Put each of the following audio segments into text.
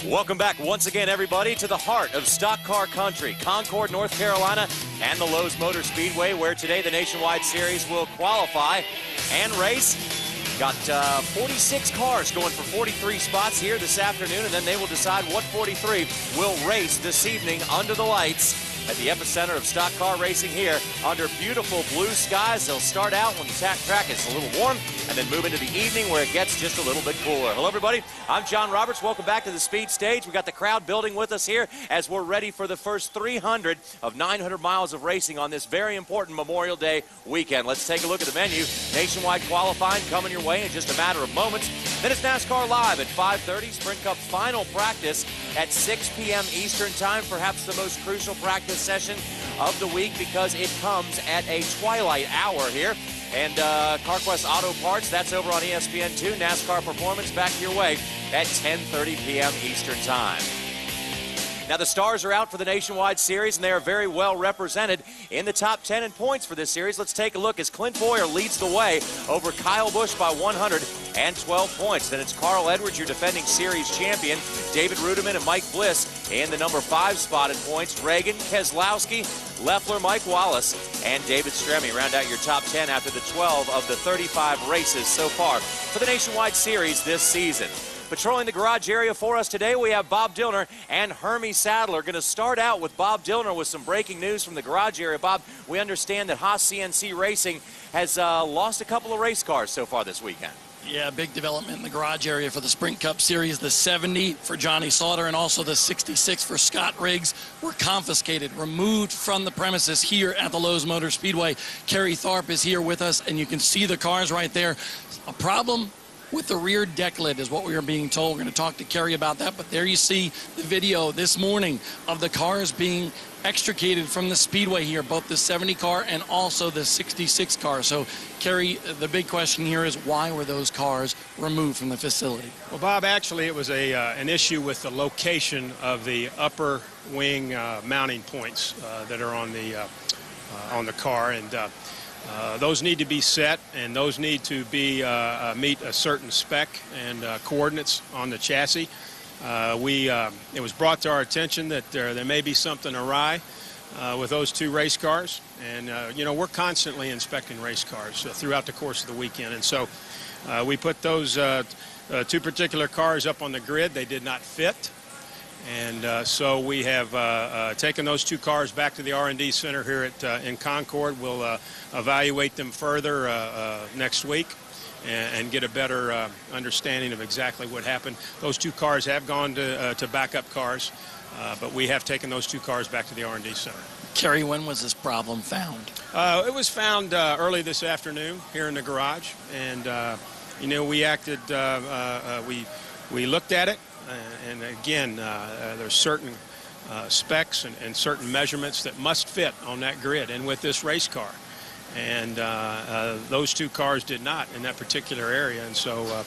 Welcome back once again, everybody, to the heart of stock car country, Concord, North Carolina, and the Lowe's Motor Speedway, where today the Nationwide Series will qualify and race. Got 46 cars going for 43 spots here this afternoon, and then they will decide what 43 will race this evening under the lights at the epicenter of stock car racing here under beautiful blue skies. They'll start out when the track is a little warm and then move into the evening where it gets just a little bit cooler. Hello, everybody. I'm John Roberts. Welcome back to the speed stage. We got the crowd building with us here as we're ready for the first 300 of 900 miles of racing on this very important Memorial Day weekend. Let's take a look at the menu. Nationwide qualifying coming your way in just a matter of moments. Then it's NASCAR Live at 5:30. Sprint Cup final practice at 6 p.m. Eastern Time. Perhaps the most crucial practice session of the week because it comes at a twilight hour here. And Carquest Auto Parts, that's over on ESPN2. NASCAR Performance back your way at 10:30 p.m. Eastern Time. Now, the stars are out for the Nationwide Series, and they are very well represented in the top 10 in points for this series. Let's take a look as Clint Boyer leads the way over Kyle Busch by 112 points. Then it's Carl Edwards, your defending series champion, David Rudiman and Mike Bliss in the number 5 spot in points. Reagan, Keselowski, Leffler, Mike Wallace, and David Stremme round out your top 10 after the 12 of the 35 races so far for the Nationwide Series this season. Patrolling the garage area for us today, we have Bob Dillner and Hermie Sadler. Going to start out with Bob Dillner with some breaking news from the garage area. Bob, we understand that Haas CNC Racing has lost a couple of race cars so far this weekend. Yeah, big development in the garage area for the Sprint Cup Series. The 70 for Johnny Sauter and also the 66 for Scott Riggs were confiscated, removed from the premises here at the Lowe's Motor Speedway. Kerry Tharp is here with us, and you can see the cars right there. A problem with the rear deck lid is what we are being told. We're going to talk to Kerry about that, but there you see the video this morning of the cars being extricated from the speedway here, both the 70 car and also the 66 car. So, Kerry, the big question here is why were those cars removed from the facility? Well, Bob, actually it was an issue with the location of the upper wing mounting points that are on the car, and those need to be set, and those need to be meet a certain spec and coordinates on the chassis. It was brought to our attention that there may be something awry with those two race cars, and you know, we're constantly inspecting race cars throughout the course of the weekend, and so we put those two particular cars up on the grid. They did not fit. And so we have taken those two cars back to the R&D Center here in Concord. We'll evaluate them further next week and get a better understanding of exactly what happened. Those two cars have gone to backup cars, but we have taken those two cars back to the R&D Center. Kerry, when was this problem found? It was found early this afternoon here in the garage, and you know, we acted. We looked at it. And again, there's certain specs and certain measurements that must fit on that grid and with this race car. And those two cars did not in that particular area. And so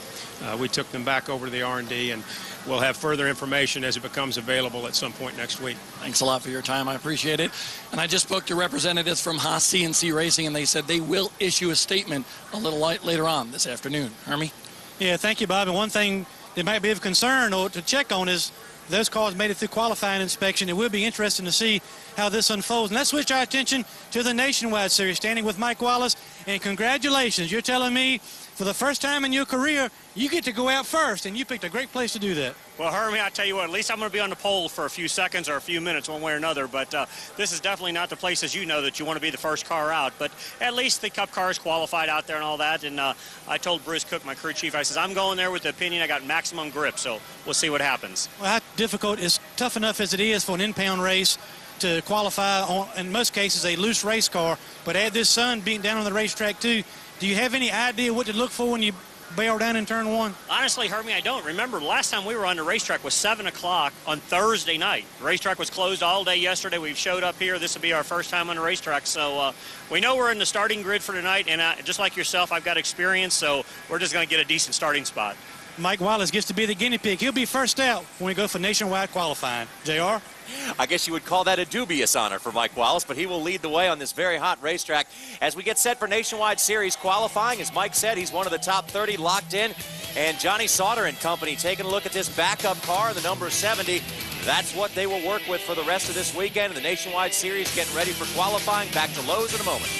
we took them back over to the R&D, and we'll have further information as it becomes available at some point next week. Thanks a lot for your time. I appreciate it. And I just spoke to representatives from Haas CNC Racing, and they said they will issue a statement a little later on this afternoon. Hermie? Yeah, thank you, Bob. And one thing that might be of concern or to check on is those cars made it through qualifying inspection. It will be interesting to see how this unfolds. And let's switch our attention to the Nationwide Series, standing with Mike Wallace. And congratulations, you're telling me for the first time in your career, you get to go out first, and you picked a great place to do that. Well, Hermie, I tell you what, at least I'm going to be on the pole for a few seconds or a few minutes, one way or another. But this is definitely not the place, as you know, that you want to be the first car out. But at least the Cup cars qualified out there and all that. And I told Bruce Cook, my crew chief, I says, I'm going there with the opinion I got maximum grip. So we'll see what happens. Well, how difficult is tough enough as it is for an in-pound race to qualify on, in most cases, a loose race car, but add this sun being down on the racetrack too. Do you have any idea what to look for when you barrel down in turn one? Honestly, Hermie, I don't. Remember, last time we were on the racetrack was 7 o'clock on Thursday night. The racetrack was closed all day yesterday. We've showed up here. This will be our first time on the racetrack. So we know we're in the starting grid for tonight, and just like yourself, I've got experience, so we're just going to get a decent starting spot. Mike Wallace gets to be the guinea pig. He'll be first out when we go for nationwide qualifying. JR? I guess you would call that a dubious honor for Mike Wallace, but he will lead the way on this very hot racetrack as we get set for Nationwide Series qualifying. As Mike said, he's one of the top 30 locked in. And Johnny Sauter and company taking a look at this backup car, the number 70. That's what they will work with for the rest of this weekend. The Nationwide Series getting ready for qualifying. Back to Lowe's in a moment.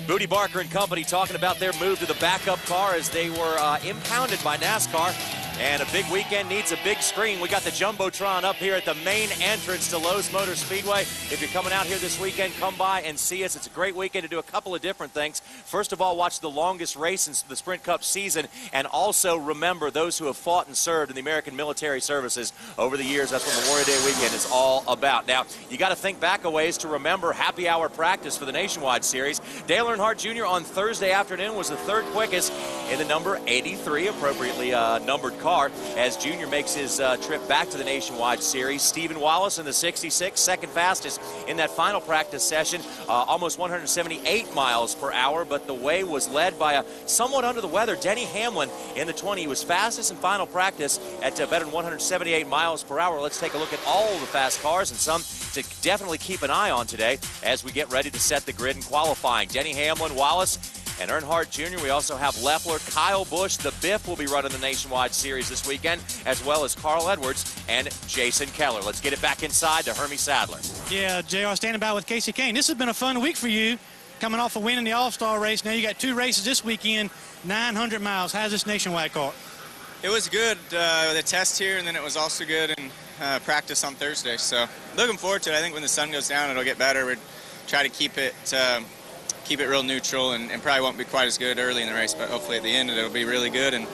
Booty Barker and company talking about their move to the backup car as they were impounded by NASCAR. And a big weekend needs a big screen. We got the Jumbotron up here at the main entrance to Lowe's Motor Speedway. If you're coming out here this weekend, come by and see us. It's a great weekend to do a couple of different things. First of all, watch the longest race in the Sprint Cup season, and also remember those who have fought and served in the American military services over the years. That's what Memorial Day weekend is all about. Now, you got to think back a ways to remember happy hour practice for the Nationwide Series. Dale Earnhardt Jr. on Thursday afternoon was the third quickest in the number 83, appropriately numbered car, as Junior makes his trip back to the Nationwide Series. Stephen Wallace in the 66, second fastest in that final practice session, almost 178 miles per hour, but the way was led by a somewhat under the weather Denny Hamlin in the 20. He was fastest in final practice at better than 178 miles per hour. Let's take a look at all the fast cars and some to definitely keep an eye on today as we get ready to set the grid in qualifying. Denny Hamlin, Wallace, and Earnhardt Jr. We also have Leffler, Kyle Busch. The Biff will be running the Nationwide Series this weekend, as well as Carl Edwards and Jason Keller. Let's get it back inside to Hermie Sadler. Yeah, JR standing by with Casey Kane. This has been a fun week for you, coming off a win in the All-Star race. Now you got 2 races this weekend, 900 miles. How's this Nationwide car? It was good, the test here, and then it was also good in practice on Thursday. So looking forward to it. I think when the sun goes down, it'll get better. We'll try to keep it real neutral, and probably won't be quite as good early in the race, but hopefully at the end it'll be really good and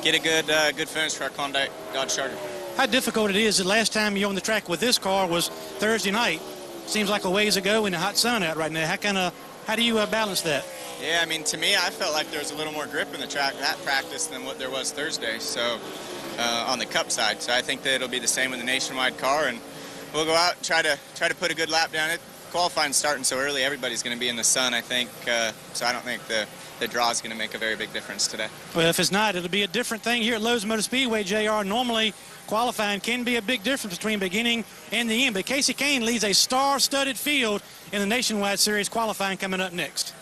get a good finish for our Klondike Dodge Charger. How difficult it is. The last time you were on the track with this car was Thursday night. Seems like a ways ago in the hot sun out right now. How do you balance that? Yeah, I mean, to me, I felt like there was a little more grip in the track that practice than what there was Thursday. So on the Cup side, so I think that it'll be the same with the Nationwide car, and we'll go out and try to put a good lap down it. Qualifying starting so early, everybody's going to be in the sun, I think, so I don't think the draw is going to make a very big difference today. Well, if it's not, it'll be a different thing here at Lowe's Motor Speedway, JR. Normally, qualifying can be a big difference between beginning and the end, but Casey Kane leads a star-studded field in the Nationwide Series qualifying coming up next.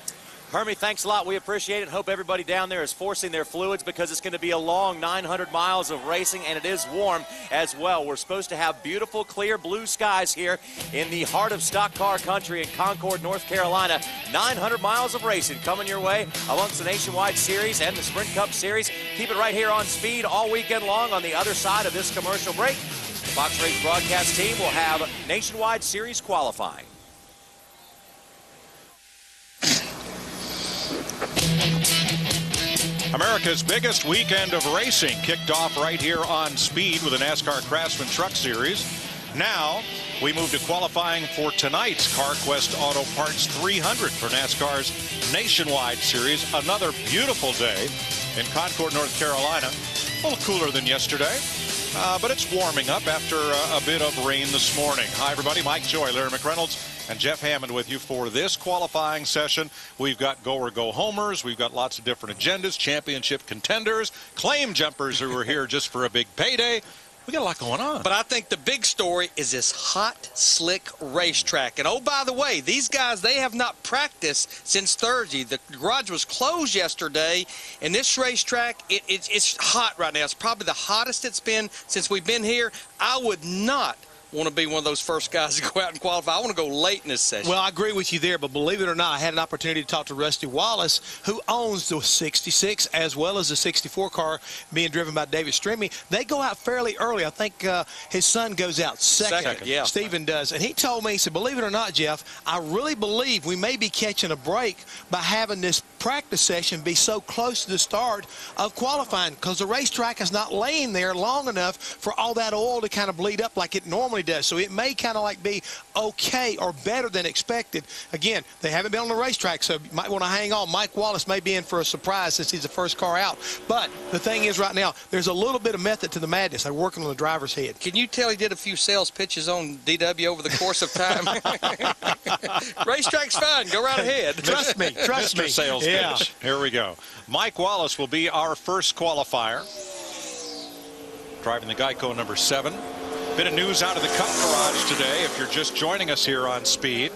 Hermie, thanks a lot. We appreciate it. Hope everybody down there is forcing their fluids because it's going to be a long 900 miles of racing, and it is warm as well. We're supposed to have beautiful, clear blue skies here in the heart of stock car country in Concord, North Carolina. 900 miles of racing coming your way amongst the Nationwide Series and the Sprint Cup Series. Keep it right here on Speed all weekend long on the other side of this commercial break. The Fox Race broadcast team will have Nationwide Series qualifying. America's biggest weekend of racing kicked off right here on Speed with the NASCAR Craftsman Truck Series. Now we move to qualifying for tonight's Carquest Auto Parts 300 for NASCAR's Nationwide Series. Another beautiful day in Concord, North Carolina. A little cooler than yesterday, but it's warming up after a bit of rain this morning. Hi, everybody. Mike Joy, Larry McReynolds, and Jeff Hammond with you for this qualifying session. We've got go or go homers. We've got lots of different agendas, championship contenders, claim jumpers who are here just for a big payday. We got a lot going on. But I think the big story is this hot, slick racetrack. And, oh, by the way, these guys, they have not practiced since Thursday. The garage was closed yesterday, and this racetrack, it's hot right now. It's probably the hottest it's been since we've been here. I would not want to be one of those first guys to go out and qualify. I want to go late in this session. Well, I agree with you there, but believe it or not, I had an opportunity to talk to Rusty Wallace, who owns the 66 as well as the 64 car being driven by David Stremme. They go out fairly early. I think his son goes out second. Yeah. Stephen does. And he told me, he said, believe it or not, Jeff, I really believe we may be catching a break by having this practice session be so close to the start of qualifying, because the racetrack is not laying there long enough for all that oil to kind of bleed up like it normally does. So it may kind of like be okay or better than expected. Again, they haven't been on the racetrack, so you might want to hang on. Mike Wallace may be in for a surprise since he's the first car out. But the thing is right now, there's a little bit of method to the madness. They're working on the driver's head. Can you tell he did a few sales pitches on DW over the course of time? Racetrack's fine. Go right ahead. Trust me. Mr. Sales Yeah. Yeah. Here we go. Mike Wallace will be our first qualifier. Driving the Geico number 7. Bit of news out of the Cup Garage today. If you're just joining us here on Speed,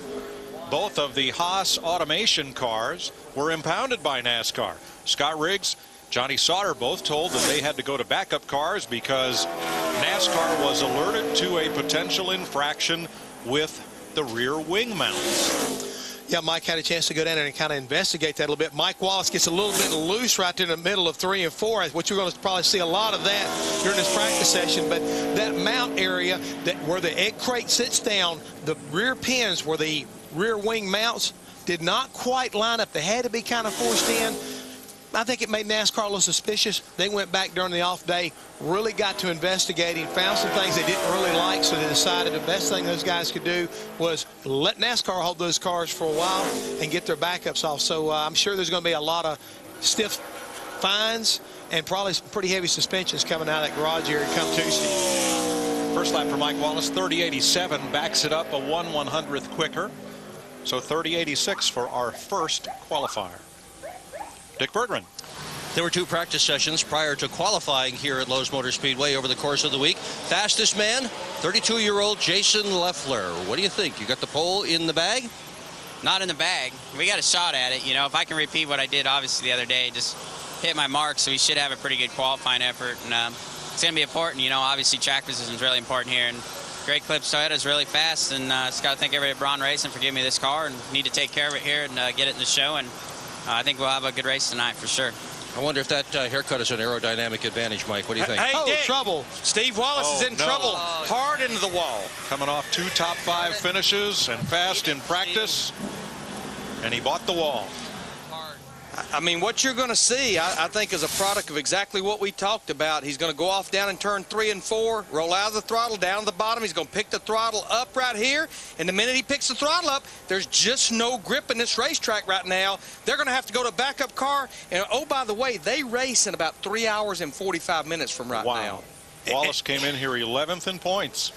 both of the Haas automation cars were impounded by NASCAR. Scott Riggs, Johnny Sauter both told that they had to go to backup cars because NASCAR was alerted to a potential infraction with the rear wing mounts. Yeah, Mike had a chance to go down there and kind of investigate that a little bit. Mike Wallace gets a little bit loose right there in the middle of 3 and 4, which you're going to probably see a lot of that during this practice session. But that mount area where the egg crate sits down, the rear pins where the rear wing mounts did not quite line up. They had to be kind of forced in. I think it made NASCAR a little suspicious. They went back during the off day, really got to investigating, found some things they didn't really like, so they decided the best thing those guys could do was let NASCAR hold those cars for a while and get their backups off. So I'm sure there's going to be a lot of stiff fines and probably some pretty heavy suspensions coming out of that garage area come Tuesday. First lap for Mike Wallace, 30.87, backs it up a 1/100th quicker. So 30.86 for our first qualifier. Dick Bergman. There were 2 practice sessions prior to qualifying here at Lowe's Motor Speedway over the course of the week. Fastest man, 32-year-old Jason Leffler. What do you think? You got the pole in the bag? Not in the bag. We got a shot at it. You know, if I can repeat what I did, obviously, the other day, just hit my mark, so we should have a pretty good qualifying effort. And it's going to be important. You know, obviously, track position is really important here. And Great Clips Toyota is really fast. And just got to thank everybody at Braun Racing for giving me this car. And need to take care of it here and get it in the show. And I think we'll have a good race tonight for sure. I wonder if that haircut is an aerodynamic advantage, Mike. What do you think? Hey, Dick. Trouble. Steve Wallace is in trouble. Hard into the wall. Coming off 2 top 5 finishes and fast in practice. And he bought the wall. I mean, what you're going to see, I think, is a product of exactly what we talked about. He's going to go off down in turn 3 and 4, roll out of the throttle, down to the bottom. He's going to pick the throttle up right here. And the minute he picks the throttle up, there's just no grip in this racetrack right now. They're going to have to go to a backup car. And, oh, by the way, they race in about 3 hours and 45 minutes from right now. Wallace came in here 11th in points.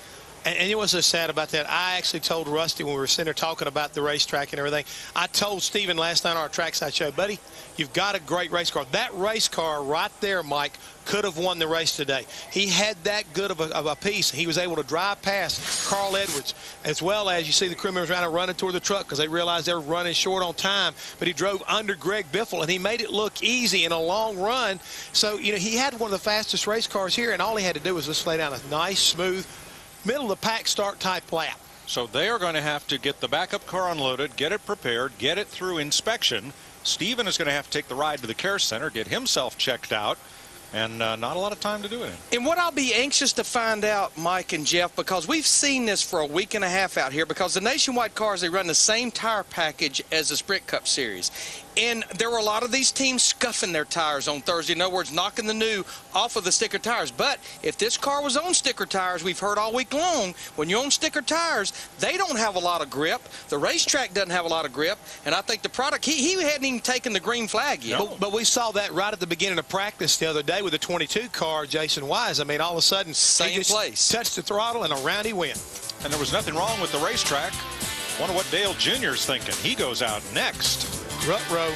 And you know what's so sad about that? I actually told Rusty when we were sitting there talking about the racetrack and everything, I told Steven last night on our trackside show, buddy, you've got a great race car. That race car right there, Mike, could have won the race today. He had that good of a piece. He was able to drive past Carl Edwards, as well as you see the crew members around and running toward the truck because they realized they were running short on time. But he drove under Greg Biffle, and he made it look easy in a long run. So, you know, he had one of the fastest race cars here, and all he had to do was just lay down a nice, smooth, middle of the pack start type lap. So they are going to have to get the backup car unloaded, get it prepared, get it through inspection. Steven is going to have to take the ride to the care center, get himself checked out, and not a lot of time to do it in. And what I'll be anxious to find out, Mike and Jeff, because we've seen this for a week and a half out here, because the Nationwide cars, they run the same tire package as the Sprint Cup Series. And there were a lot of these teams scuffing their tires on Thursday. In other words, knocking the new off of the sticker tires. But if this car was on sticker tires, we've heard all week long, when you own sticker tires, they don't have a lot of grip. The racetrack doesn't have a lot of grip. And I think the product, he hadn't even taken the green flag yet. But we saw that right at the beginning of practice the other day with the 22 car, Jason Wise. I mean, all of a sudden, same place. Touched the throttle and around he went. And there was nothing wrong with the racetrack. Wonder what Dale Jr.'s thinking. He goes out next. Rut row.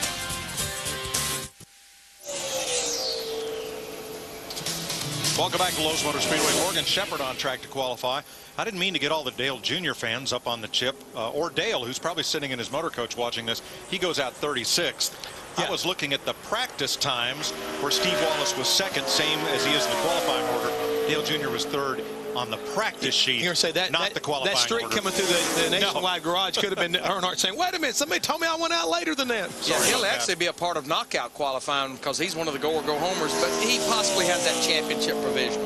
Welcome back to Lowe's Motor Speedway. Morgan Shepherd on track to qualify. I didn't mean to get all the Dale Jr. fans up on the chip, or Dale, who's probably sitting in his motor coach watching this. He goes out 36th. Yeah. I was looking at the practice times where Steve Wallace was second, same as he is in the qualifying order. Dale Jr. was third on the practice sheet, you're say that, not the qualifying that streak order. coming through the Nationwide garage could have been Earnhardt saying, wait a minute, somebody told me I went out later than that. Yeah, he'll actually be a part of knockout qualifying because he's one of the go-or-go-homers, but he possibly has that championship provision.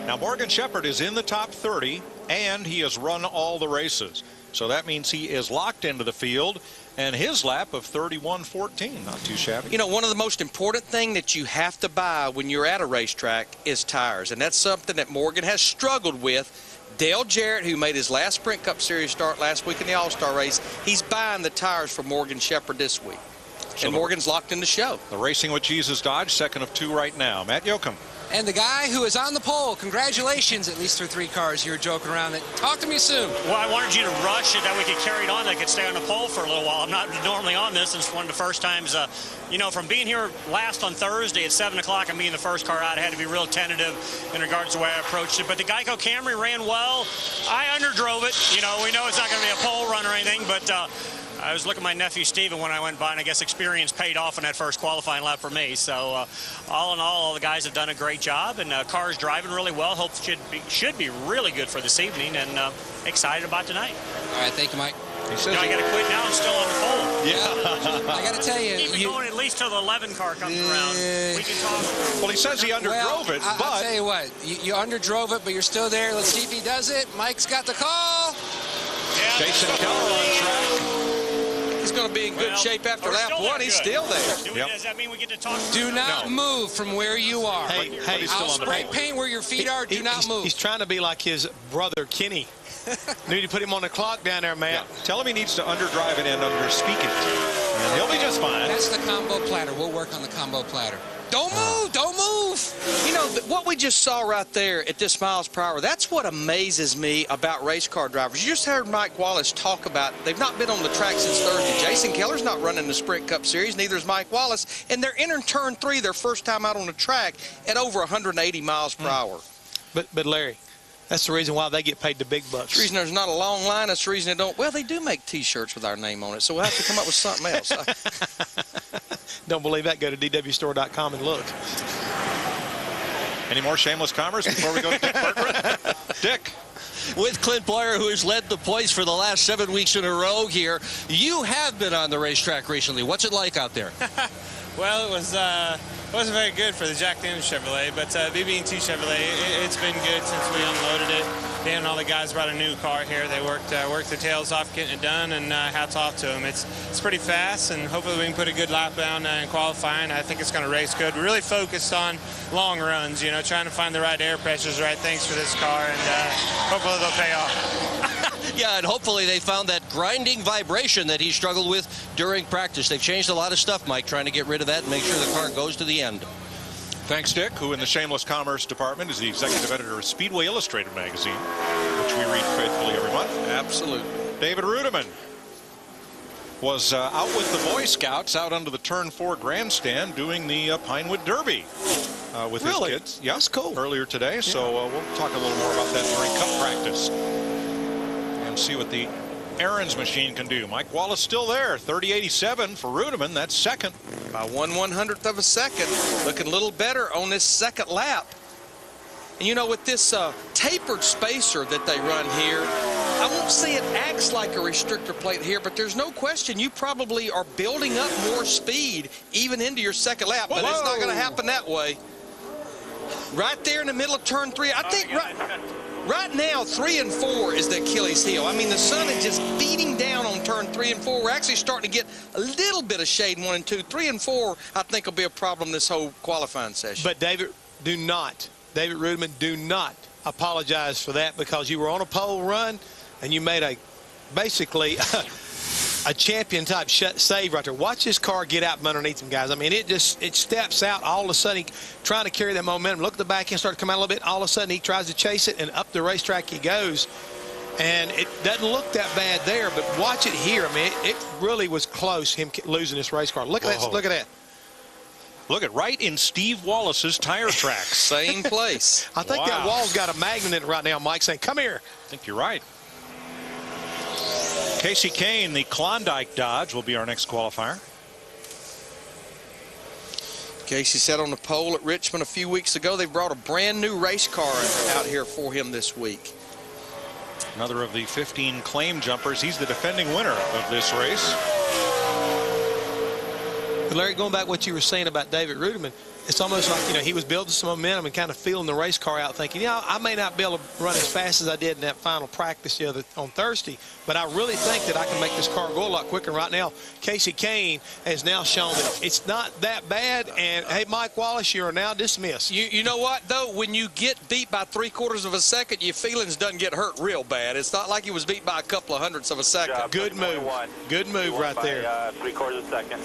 Now, Morgan Shepherd is in the top 30, and he has run all the races. So that means he is locked into the field, and his lap of 31.14, not too shabby. You know, one of the most important things that you have to buy when you're at a racetrack is tires, and that's something that Morgan has struggled with. Dale Jarrett, who made his last Sprint Cup Series start last week in the All-Star race, he's buying the tires for Morgan Shepherd this week. So and Morgan's locked in the show. The Racing with Jesus Dodge, second of 2 right now. Matt Yoakum. And the guy who is on the pole, congratulations, at least through 3 cars. You were joking around. Talk to me soon. Well, I wanted you to rush it that we could carry it on. I could stay on the pole for a little while. I'm not normally on this. It's one of the first times, you know, from being here last on Thursday at 7 o'clock and being the first car out, I had to be real tentative in regards to the way I approached it. But the Geico Camry ran well. I underdrove it. You know, we know it's not going to be a pole run or anything, but I was looking at my nephew Steven when I went by, and I guess experience paid off in that first qualifying lap for me. So all in all the guys have done a great job, and car's driving really well. Hope should be really good for this evening, and excited about tonight. All right, thank you, Mike. He says I got to quit now. I'm still on the pole. Yeah. I got to tell you. Keep it going at least till the 11 car comes around. We can talk. Well, he says he underdrove it, but... I'll tell you what. You underdrove it, but you're still there. Let's see if he does it. Mike's got the call. Yeah, Jason Keller on track. He's going to be in good shape after lap 1. He's still there. Does that mean we get to talk? Do not move from where you are. Hey, I'll spray paint where your feet are. Do not move. He's trying to be like his brother, Kenny. Need to put him on the clock down there, Matt. Yeah. Tell him he needs to underdrive it and underspeak it. And he'll be just fine. That's the combo platter. We'll work on the combo platter. Don't move. Don't move. You know, what we just saw right there at this miles per hour, that's what amazes me about race car drivers. You just heard Mike Wallace talk about they've not been on the track since Thursday. Jason Keller's not running the Sprint Cup Series, neither is Mike Wallace, and they're entering turn 3, their first time out on the track, at over 180 miles per hour. But Larry, that's the reason why they get paid the big bucks. That's the reason there's not a long line. That's the reason they don't. Well, they do make T-shirts with our name on it, so we'll have to come up with something else. Don't believe that? Go to dwstore.com and look. Any more shameless commerce before we go to Dick Berggren? Dick. With Clint Boyer, who has led the points for the last 7 weeks in a row here. You have been on the racetrack recently. What's it like out there? Well, it wasn't very good for the Jack Daniels Chevrolet, but BB&T Chevrolet, it's been good since we unloaded it. Dan and all the guys brought a new car here. They worked their tails off getting it done, and hats off to them. It's pretty fast, and hopefully we can put a good lap down in qualifying. I think it's going to race good. We're really focused on long runs, you know, trying to find the right air pressures, the right things for this car, and hopefully they'll pay off. Yeah, and hopefully they found that grinding vibration that he struggled with during practice. They've changed a lot of stuff, Mike, trying to get rid of that and make sure the car goes to the end. Thanks, Dick, who in the Shameless Commerce Department is the executive editor of Speedway Illustrated magazine, which we read faithfully every month. Absolutely. David Rudiman was out with the Boy Scouts out under the Turn 4 grandstand doing the Pinewood Derby with his kids. Yeah, that's cool. Earlier today, so we'll talk a little more about that during Cup practice and see what the Aaron's machine can do. Mike Wallace still there, 30.87 for Rudiman. That's second. By 1/100th of a second. Looking a little better on this second lap. And you know, with this tapered spacer that they run here, I won't say it acts like a restrictor plate here, but there's no question you probably are building up more speed even into your second lap. But it's not going to happen that way. Right there in the middle of turn 3, I think right now, 3 and 4 is the Achilles heel. I mean, the sun is just beating down on turn 3 and 4. We're actually starting to get a little bit of shade in 1 and 2. 3 and 4, I think, will be a problem this whole qualifying session. But David Rudiman, do not apologize for that, because you were on a pole run and you made basically a champion type save right there. Watch this car get out from underneath them, guys. I mean, it steps out all of a sudden, trying to carry that momentum. Look at the back end, start to come out a little bit. All of a sudden, he tries to chase it, and up the racetrack he goes. And it doesn't look that bad there, but watch it here. I mean, it really was close, him losing this race car. Look at that. Look at that. Look at right in Steve Wallace's tire tracks. Same place. I think that wall's got a magnet in it right now, Mike, saying, come here. I think you're right. Casey Kane, the Klondike Dodge, will be our next qualifier. Casey sat on the pole at Richmond a few weeks ago. They brought a brand new race car out here for him this week. Another of the 15 claim jumpers. He's the defending winner of this race. But Larry, going back to what you were saying about David Rudiman, it's almost like, you know, he was building some momentum and kind of feeling the race car out, thinking, you know, I may not be able to run as fast as I did in that final practice on Thursday, but I really think that I can make this car go a lot quicker. Right now, Casey Kane has now shown that it's not that bad. And hey, Mike Wallace, you are now dismissed. You know what, though? When you get beat by 3/4 of a second, your feelings doesn't get hurt real bad. It's not like he was beat by a couple of hundredths of a second. Good move. Good move right there. 3/4 of a second.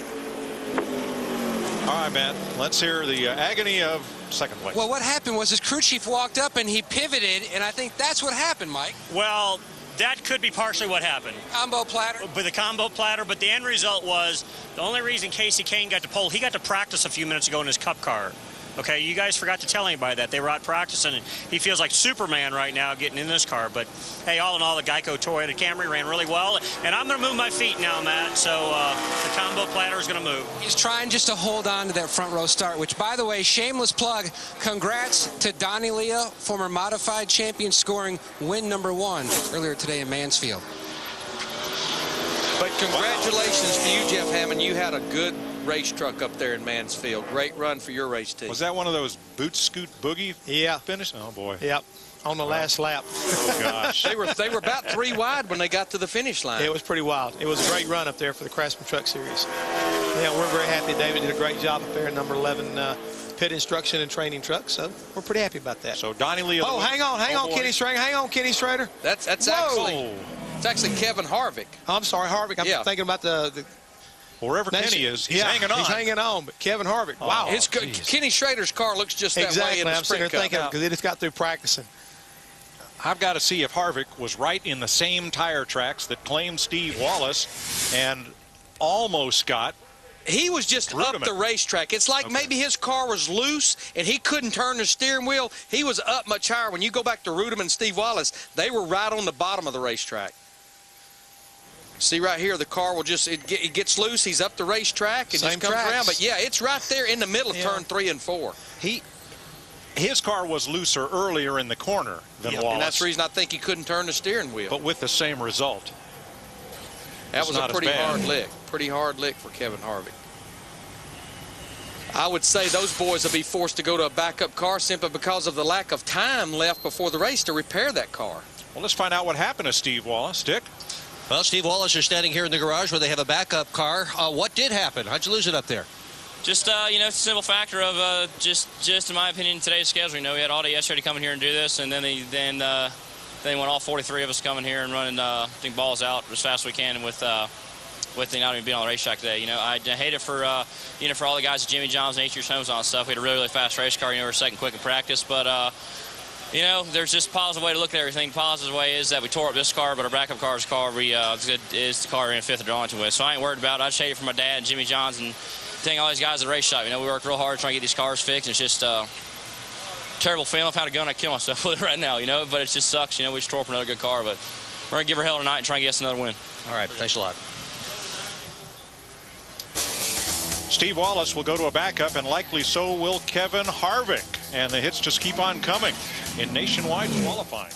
All right, Matt, let's hear the agony of second place. Well, what happened was his crew chief walked up and he pivoted, and I think that's what happened, Mike. Well, that could be partially what happened. Combo platter. But the combo platter, but the end result was the only reason Casey Kane got to pole, he got to practice a few minutes ago in his Cup car. Okay, you guys forgot to tell anybody that. They were out practicing, and he feels like Superman right now getting in this car. But, hey, all in all, the Geico Toyota Camry ran really well. And I'm going to move my feet now, Matt, so the combo platter is going to move. He's trying just to hold on to that front row start, which, by the way, shameless plug, congrats to Donnie Leah, former modified champion, scoring win #1 earlier today in Mansfield. But congratulations to you, Jeff Hammond. You had a good race truck up there in Mansfield. Great run for your race team. Was that one of those boot scoot boogie finish? Oh, boy. Yep. On the last lap. Oh, gosh. They were about 3 wide when they got to the finish line. It was pretty wild. It was a great run up there for the Craftsman Truck Series. Yeah, we're very happy. David did a great job up there in number 11 pit instruction and training truck, so we're pretty happy about that. So Donnie Lee. Oh, hang on, Kenny Strader. Hang on, Kenny Strader. That's actually Kevin Harvick. Oh, I'm sorry, Harvick. I'm thinking about the wherever Kenny is, he's hanging on. He's hanging on, but Kevin Harvick, wow. Kenny Schrader's car looks just that way in the I'm sitting there thinking because they just got through practicing. I've got to see if Harvick was right in the same tire tracks that claimed Steve Wallace and almost got. He was just up the racetrack. It's like maybe his car was loose and he couldn't turn the steering wheel. He was up much higher. When you go back to Rudeman and Steve Wallace, they were right on the bottom of the racetrack. See right here, the car will just, it gets loose. He's up the racetrack and just comes around. But, yeah, it's right there in the middle of turn 3 and 4. His car was looser earlier in the corner than Wallace. And that's the reason I think he couldn't turn the steering wheel. But with the same result. That was a pretty hard lick. Pretty hard lick for Kevin Harvick. I would say those boys will be forced to go to a backup car simply because of the lack of time left before the race to repair that car. Well, let's find out what happened to Steve Wallace. Dick? Well, Steve Wallace is standing here in the garage where they have a backup car. What did happen? How'd you lose it up there? Just, you know, it's a simple factor of just in my opinion, today's schedule. You know, we had all day yesterday to come in here and do this, and then they want all 43 of us coming here and running think balls out as fast as we can with the not even being on the racetrack today. You know, I hate it for you know, for all the guys at Jimmy John's and H.R. Homes on stuff. We had a really fast race car. You know, we were second quick in practice, but you know, there's just a positive way to look at everything. The positive way is that we tore up this car, but our backup car is the car in fifth or drawing with. So I ain't worried about it. I just hate it for my dad and Jimmy John's and thank all these guys at the race shop. You know, we worked real hard trying to get these cars fixed. It's just terrible feeling. If I had a gun, I'd kill myself with it right now, you know, but it just sucks. You know, we just tore up another good car, but we're going to give her hell tonight and try and get us another win. All right, thanks a lot. Steve Wallace will go to a backup, and likely so will Kevin Harvick. And the hits just keep on coming in nationwide qualifying.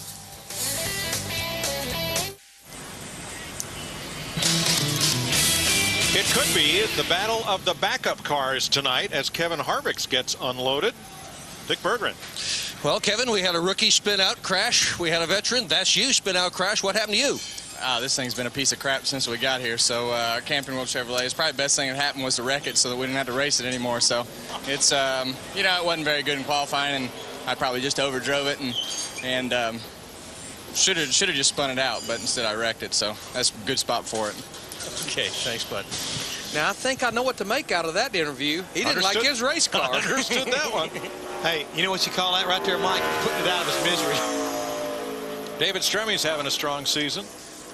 It could be the battle of the backup cars tonight as Kevin Harvick gets unloaded. Dick Berggren. Well, Kevin, we had a rookie spin-out crash. We had a veteran. That's you, spin-out crash. What happened to you? This thing's been a piece of crap since we got here. So Camping World Chevrolet, it's probably the best thing that happened was to wreck it so that we didn't have to race it anymore. So it's, you know, it wasn't very good in qualifying, and I probably just overdrove it and should have just spun it out, but instead I wrecked it. So that's a good spot for it. Okay, thanks, bud. Now, I think I know what to make out of that interview. He didn't like his race car. Understood that one. Hey, you know what you call that right there, Mike? Putting it out of his misery. David Stremmy's having a strong season.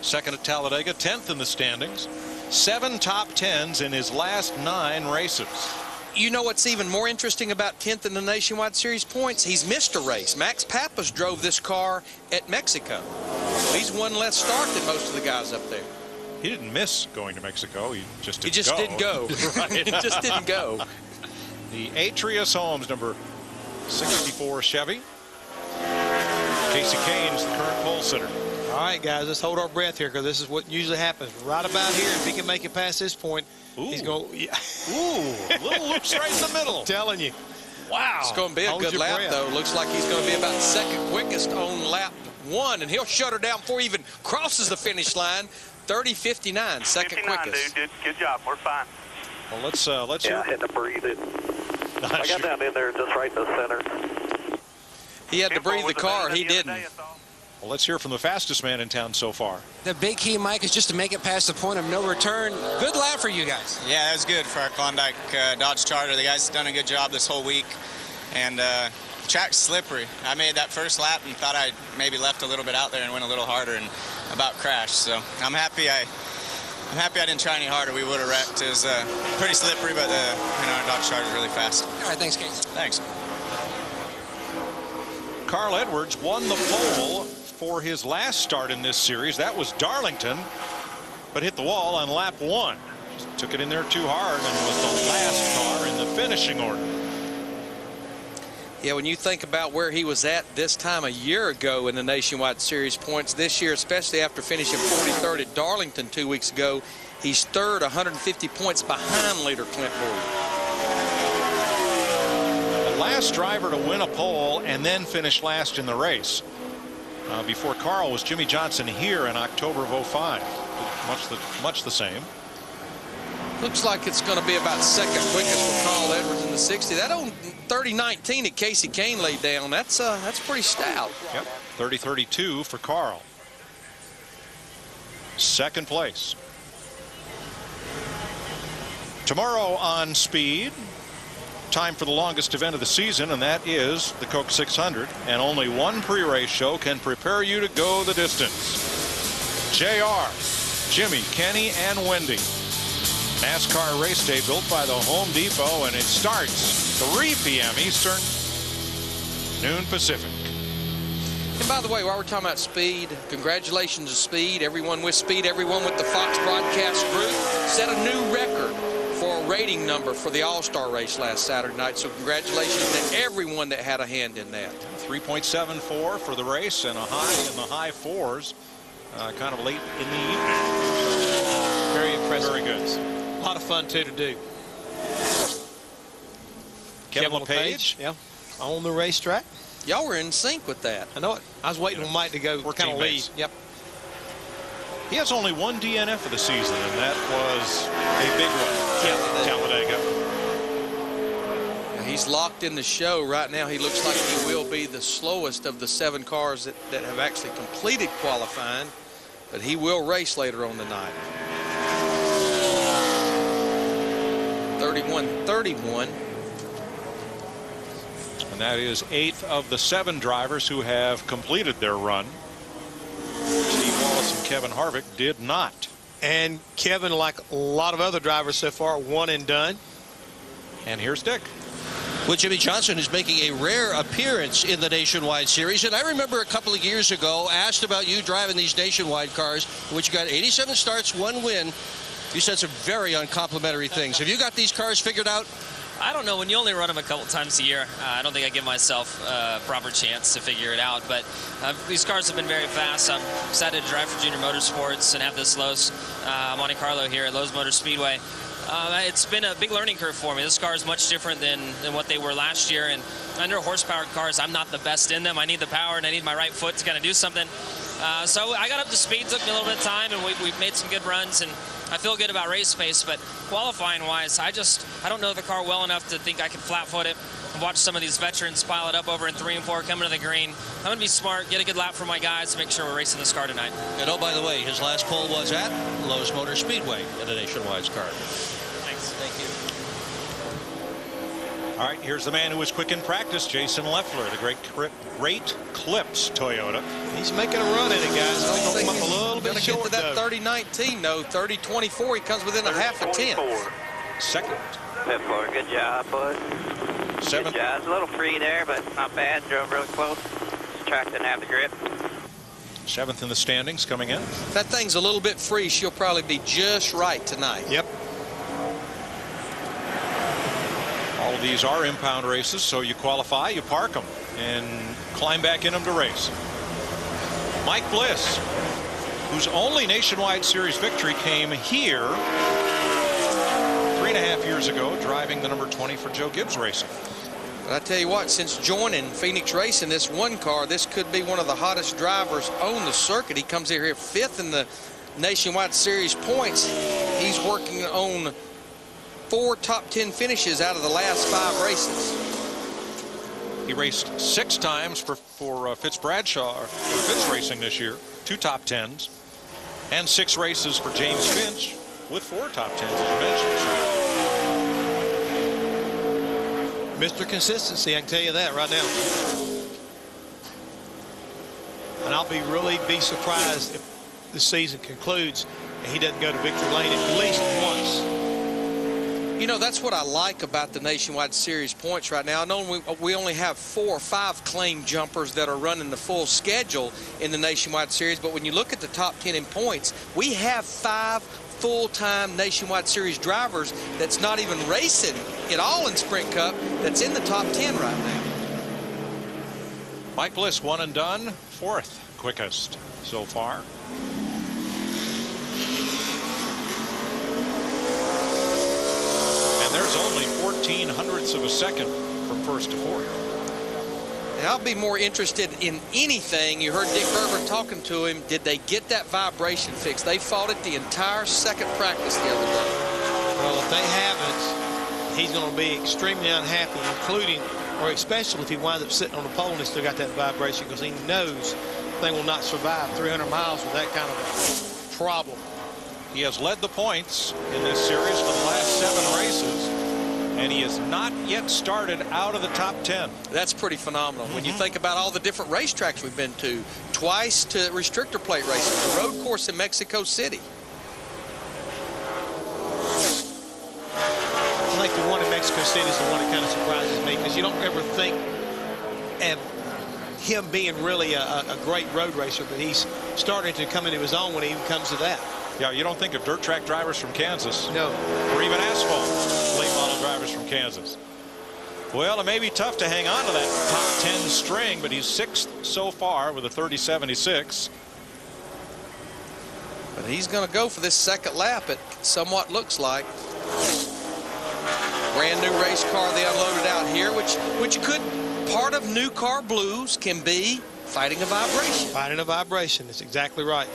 Second at Talladega, 10th in the standings. 7 top 10s in his last 9 races. You know what's even more interesting about 10th in the Nationwide Series points? He's missed a race. Max Pappas drove this car at Mexico. He's one less start than most of the guys up there. He didn't miss going to Mexico. He just didn't go. Didn't go. Right. He just didn't go. The Atrius Homes, number 64 Chevy. Casey Kane's the current pole sitter. All right, guys, let's hold our breath here because this is what usually happens. Right about here, if he can make it past this point, he's going to... Yeah. Ooh, little loops right in the middle. I'm telling you. Wow. It's going to be a good lap, though. Looks like he's going to be about second quickest on lap 1, and he'll shut her down before he even crosses the finish line. 30:59, second 59, quickest. Dude, good job. We're fine. Well, let's hear. I had to breathe it. I got down in there just right in the center. He had to breathe the car. He didn't. Well, let's hear from the fastest man in town so far. The big key, Mike, is just to make it past the point of no return. Good lap for you guys. Yeah, that was good for our Klondike Dodge Charger. The guys done a good job this whole week. And the track's slippery. I made that first lap and thought I maybe left a little bit out there and went a little harder and about crashed. So I'm happy I didn't try any harder. We would have wrecked. It was pretty slippery, but our Dodge Charger is really fast. All right, thanks, Casey. Thanks. Carl Edwards won the pole for his last start in this series. That was Darlington, but hit the wall on lap 1. Took it in there too hard and was the last car in the finishing order. Yeah, when you think about where he was at this time a year ago in the Nationwide Series points, this year, especially after finishing 43rd at Darlington 2 weeks ago, he's third, 150 points behind leader Clint Boyd. The last driver to win a pole and then finish last in the race before Carl was Jimmy Johnson here in October of '05. Much the same. Looks like it's going to be about second quickest for Carl Edwards in the 60. That old 30-19 that Casey Kane laid down, that's pretty stout. Yep, 30-32 for Carl. Second place. Tomorrow on Speed, time for the longest event of the season, and that is the Coke 600. And only one pre-race show can prepare you to go the distance. JR, Jimmy, Kenny, and Wendy. NASCAR race day built by the Home Depot, and it starts 3 p.m. Eastern, noon Pacific. And by the way, while we're talking about Speed, congratulations to Speed. Everyone with Speed, everyone with the Fox broadcast group set a new record for a rating number for the All-Star race last Saturday night. So congratulations to everyone that had a hand in that. 3.74 for the race and a high in the high 4s kind of late in the evening. Very impressive. Very good. A lot of fun, too, to do. Kevin LePage. Yeah, on the racetrack. Y'all were in sync with that. I know it. I was waiting on Mike to go kind of lead. Yep. He has only one DNF of the season, and that was a big one. Talladega. He's locked in the show right now. He looks like he will be the slowest of the 7 cars that have actually completed qualifying, but he will race later on the night. 31-31. And that is 8th of the 7 drivers who have completed their run. Steve Wallace and Kevin Harvick did not. And Kevin, like a lot of other drivers so far, one and done. And here's Dick. Well, Jimmy Johnson is making a rare appearance in the Nationwide Series. And I remember a couple of years ago, asked about you driving these Nationwide cars, in which you got 87 starts, 1 win. You said some very uncomplimentary things. Have you got these cars figured out? I don't know. When you only run them a couple times a year, I don't think I give myself a proper chance to figure it out. But these cars have been very fast. I'm excited to drive for Junior Motorsports and have this Lowe's Monte Carlo here at Lowe's Motor Speedway. It's been a big learning curve for me. This car is much different than what they were last year. And under horsepower cars, I'm not the best in them. I need the power and I need my right foot to kind of do something. So I got up to speed. Took me a little bit of time, and we've made some good runs. And I feel good about race pace, but qualifying-wise, I don't know the car well enough to think I can flat-foot it. I've watched some of these veterans pile it up over in 3 and 4 coming to the green. I'm going to be smart, get a good lap for my guys to make sure we're racing this car tonight. And oh, by the way, his last pole was at Lowe's Motor Speedway in the Nationwide's car. Thanks. Thank you. All right, here's the man who was quick in practice, Jason Leffler, the great Clips Toyota. He's making a run in it, guys. I think he's a little bit short to that 30-19, though. 30-24, he comes within a half a tenth. Second. Leffler, good job, bud. 7th. Good job. It's a little free there, but not bad. Drove really close. This track didn't have the grip. 7th in the standings coming in. If that thing's a little bit free, she'll probably be just right tonight. Yep. All of these are impound races, so you qualify, you park them, and climb back in them to race. Mike Bliss, whose only Nationwide Series victory came here 3.5 years ago, driving the number 20 for Joe Gibbs Racing. But I tell you what, since joining Phoenix Racing, this one car, this could be one of the hottest drivers on the circuit. He comes here 5th in the Nationwide Series points. He's working on 4 top 10 finishes out of the last 5 races. He raced 6 times for Fitz Bradshaw, or Fitz Racing this year, 2 top 10s, and 6 races for James Finch with 4 top 10s, as you mentioned. Mr. Consistency, I can tell you that right now. And I'll really be surprised if the season concludes and he doesn't go to victory lane at least once. You know, that's what I like about the Nationwide Series points right now. I know we only have 4 or 5 claim jumpers that are running the full schedule in the Nationwide Series, but when you look at the top 10 in points, we have 5 full-time Nationwide Series drivers that's not even racing at all in Sprint Cup that's in the top 10 right now. Mike Bliss, 1 and done, 4th quickest so far. And there's only 0.14 of a second from 1st to 4th. I'll be more interested in anything. You heard Dick Herbert talking to him. Did they get that vibration fixed? They fought it the entire second practice the other day. Well, if they haven't, he's going to be extremely unhappy, including, or especially if he winds up sitting on the pole and he's still got that vibration, because he knows the thing will not survive 300 miles with that kind of a problem. He has led the points in this series for the last 7 races, and he has not yet started out of the top 10. That's pretty phenomenal. When you think about all the different racetracks we've been to, twice to restrictor plate racing, the road course in Mexico City. I think the one in Mexico City is the one that kind of surprises me, because you don't ever think of him being really a great road racer, but he's starting to come into his own when he even comes to that. Yeah, you don't think of dirt track drivers from Kansas. No. Or even asphalt late model drivers from Kansas. Well, it may be tough to hang on to that top 10 string, but he's 6th so far with a 30.76. But he's going to go for this second lap, it somewhat looks like. Brand new race car they unloaded out here, which could, part of new car blues can be fighting a vibration. Fighting a vibration, that's exactly right.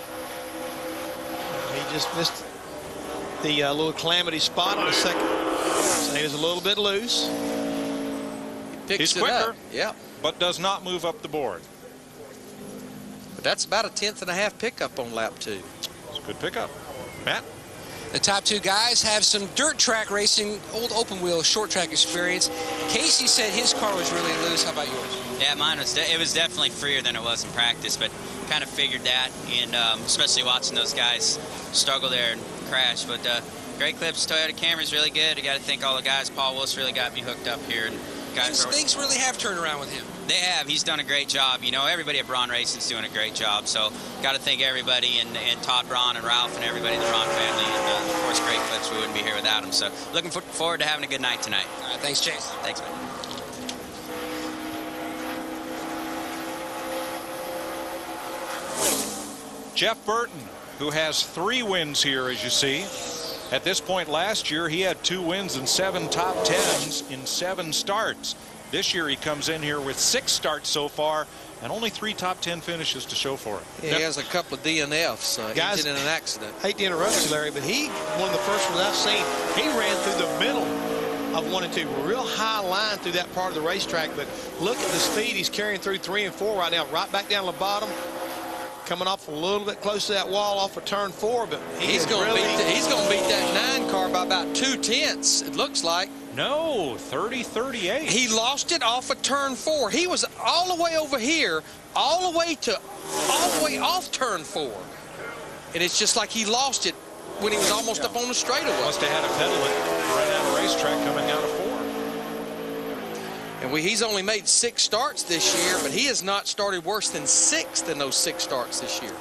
He just missed the little calamity spot on the second. So he was a little bit loose. He's quicker, but does not move up the board. But that's about a 10.5 pickup on lap 2. It's a good pickup. Matt? The top 2 guys have some dirt track racing, old open wheel, short track experience. Casey said his car was really loose. How about yours? Yeah, mine was. It was definitely freer than it was in practice, but kind of figured that, and especially watching those guys struggle there and crash. But Great Clips Toyota Camry's really good. I got to thank all the guys. Paul Willis really got me hooked up here, and things really have turned around with him. They have. He's done a great job. You know, everybody at Braun Racing's doing a great job. So got to thank everybody, and Todd Braun and Ralph and everybody in the Braun family. And of course, Great Clips, we wouldn't be here without them. So looking forward to having a good night tonight. All right, thanks, Chase. Thanks, man. Jeff Burton, who has 3 wins here, as you see. At this point last year, he had 2 wins and 7 top 10s in 7 starts. This year, he comes in here with 6 starts so far and only 3 top 10 finishes to show for it. Yeah, he has a couple of DNFs, Guys, engine in an accident. Hate to interrupt you, Larry, but one of the first ones I've seen, he ran through the middle of 1 and 2. Real high line through that part of the racetrack, but look at the speed he's carrying through 3 and 4 right now, right back down the bottom. Coming off a little bit close to that wall off of turn 4, but he's going to beat that 9 car by about 2/10, it looks like. No, 30-38. He lost it off of turn 4. He was all the way over here, all the way off turn 4. And it's just like he lost it when he was almost up on the straightaway. Must have had a pedal that ran out of racetrack coming out of 4. And he's only made 6 starts this year, but he has not started worse than 6th in those 6 starts this year.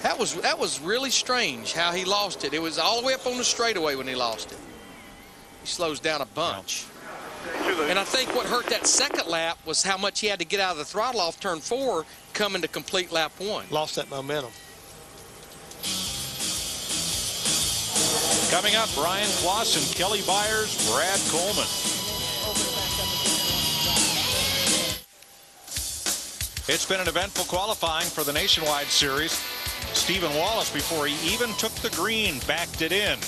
That was really strange how he lost it. It was all the way up on the straightaway when he lost it. He slows down a bunch. And I think what hurt that second lap was how much he had to get out of the throttle off turn 4 coming to complete lap 1. Lost that momentum. Coming up, Brian Clausen, Kelly Byers, Brad Coleman. It's been an eventful qualifying for the Nationwide Series. Stephen Wallace, before he even took the green, backed it in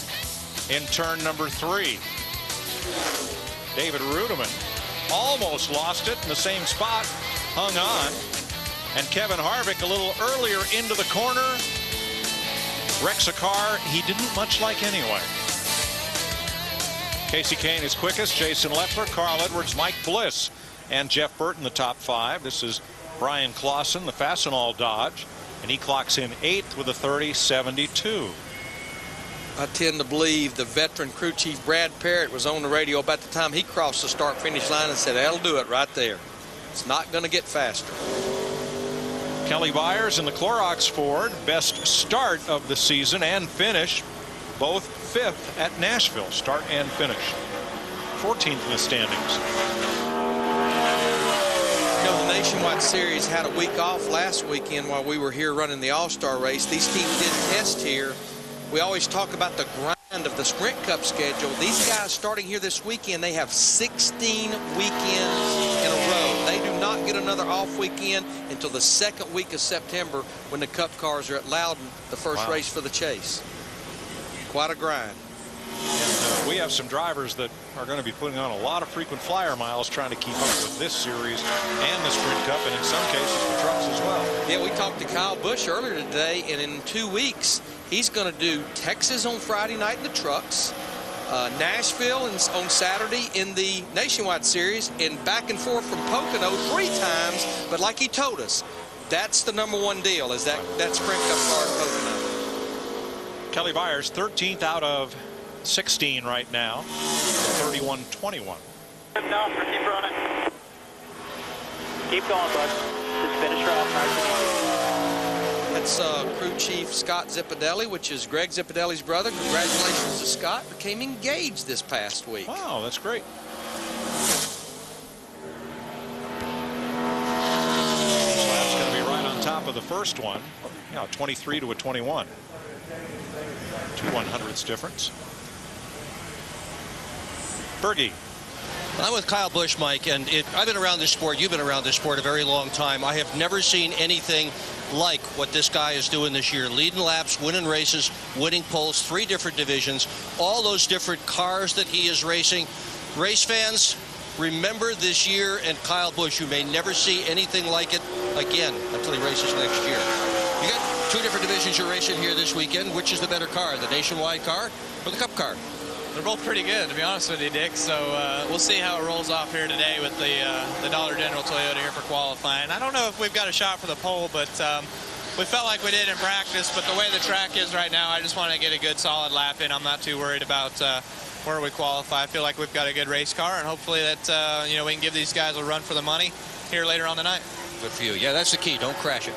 turn number 3. David Rudiman almost lost it in the same spot, hung on. And Kevin Harvick a little earlier into the corner wrecks a car he didn't much like anyway. Casey Kane is quickest, Jason Leffler, Carl Edwards, Mike Bliss, and Jeff Burton the top 5. This is Brian Clausen, the Fastenal Dodge, and he clocks in 8th with a 30.72. I tend to believe the veteran crew chief Brad Parrott was on the radio about the time he crossed the start-finish line and said, that'll do it right there. It's not going to get faster. Kelly Byers in the Clorox Ford, best start of the season and finish, both 5th at Nashville, start and finish. 14th in the standings. You know, the Nationwide Series had a week off last weekend while we were here running the All-Star race. These teams did test here. We always talk about the grind of the Sprint Cup schedule. These guys starting here this weekend, they have 16 weekends in a row. They do not get another off weekend until the second week of September when the Cup cars are at Loudon, the first race for the chase. Quite a grind. And we have some drivers that are going to be putting on a lot of frequent flyer miles trying to keep up with this series and the Sprint Cup, and in some cases the trucks as well. Yeah, we talked to Kyle Busch earlier today, and in 2 weeks he's going to do Texas on Friday night in the trucks, Nashville on Saturday in the Nationwide Series, and back and forth from Pocono 3 times. But like he told us, that's the #1 deal, is that Sprint Cup car in Pocono. Kelly Byers 13th out of 16 right now, 31.21. No, keep running. Keep going, bud. Just finish her off nice and easy. That's crew chief Scott Zippadelli, which is Greg Zippadelli's brother. Congratulations to Scott. Became engaged this past week. Wow, that's great. Slab's going to be right on top of the first one. Yeah, 23 to a 21. 2 100ths difference. Berge. I'm with Kyle Busch, Mike, and I've been around this sport. You've been around this sport a very long time. I have never seen anything like what this guy is doing this year. Leading laps, winning races, winning poles, 3 different divisions, all those different cars that he is racing. Race fans, remember this year and Kyle Busch. You may never see anything like it again until he races next year. You got 2 different divisions you're racing here this weekend. Which is the better car, the Nationwide car or the Cup car? They're both pretty good, to be honest with you, Dick. So we'll see how it rolls off here today with the Dollar General Toyota here for qualifying. I don't know if we've got a shot for the pole, but we felt like we did in practice. But the way the track is right now, I just want to get a good solid lap in. I'm not too worried about where we qualify. I feel like we've got a good race car, and hopefully that we can give these guys a run for the money here later on the night. Good for you. Yeah, that's the key. Don't crash it.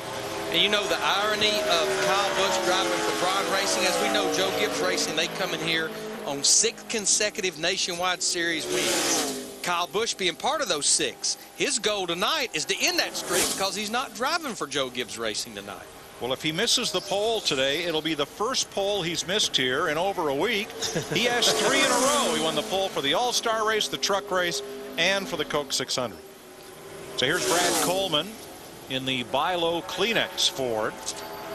And you know the irony of Kyle Busch driving for Braun Racing, as we know Joe Gibbs Racing, they come in here on 6 consecutive Nationwide Series wins. Kyle Busch being part of those 6. His goal tonight is to end that streak because he's not driving for Joe Gibbs Racing tonight. Well, if he misses the pole today, it'll be the first pole he's missed here in over a week. He has 3 in a row. He won the pole for the All-Star race, the truck race, and for the Coke 600. So here's Brad Coleman in the Bilo Kleenex Ford.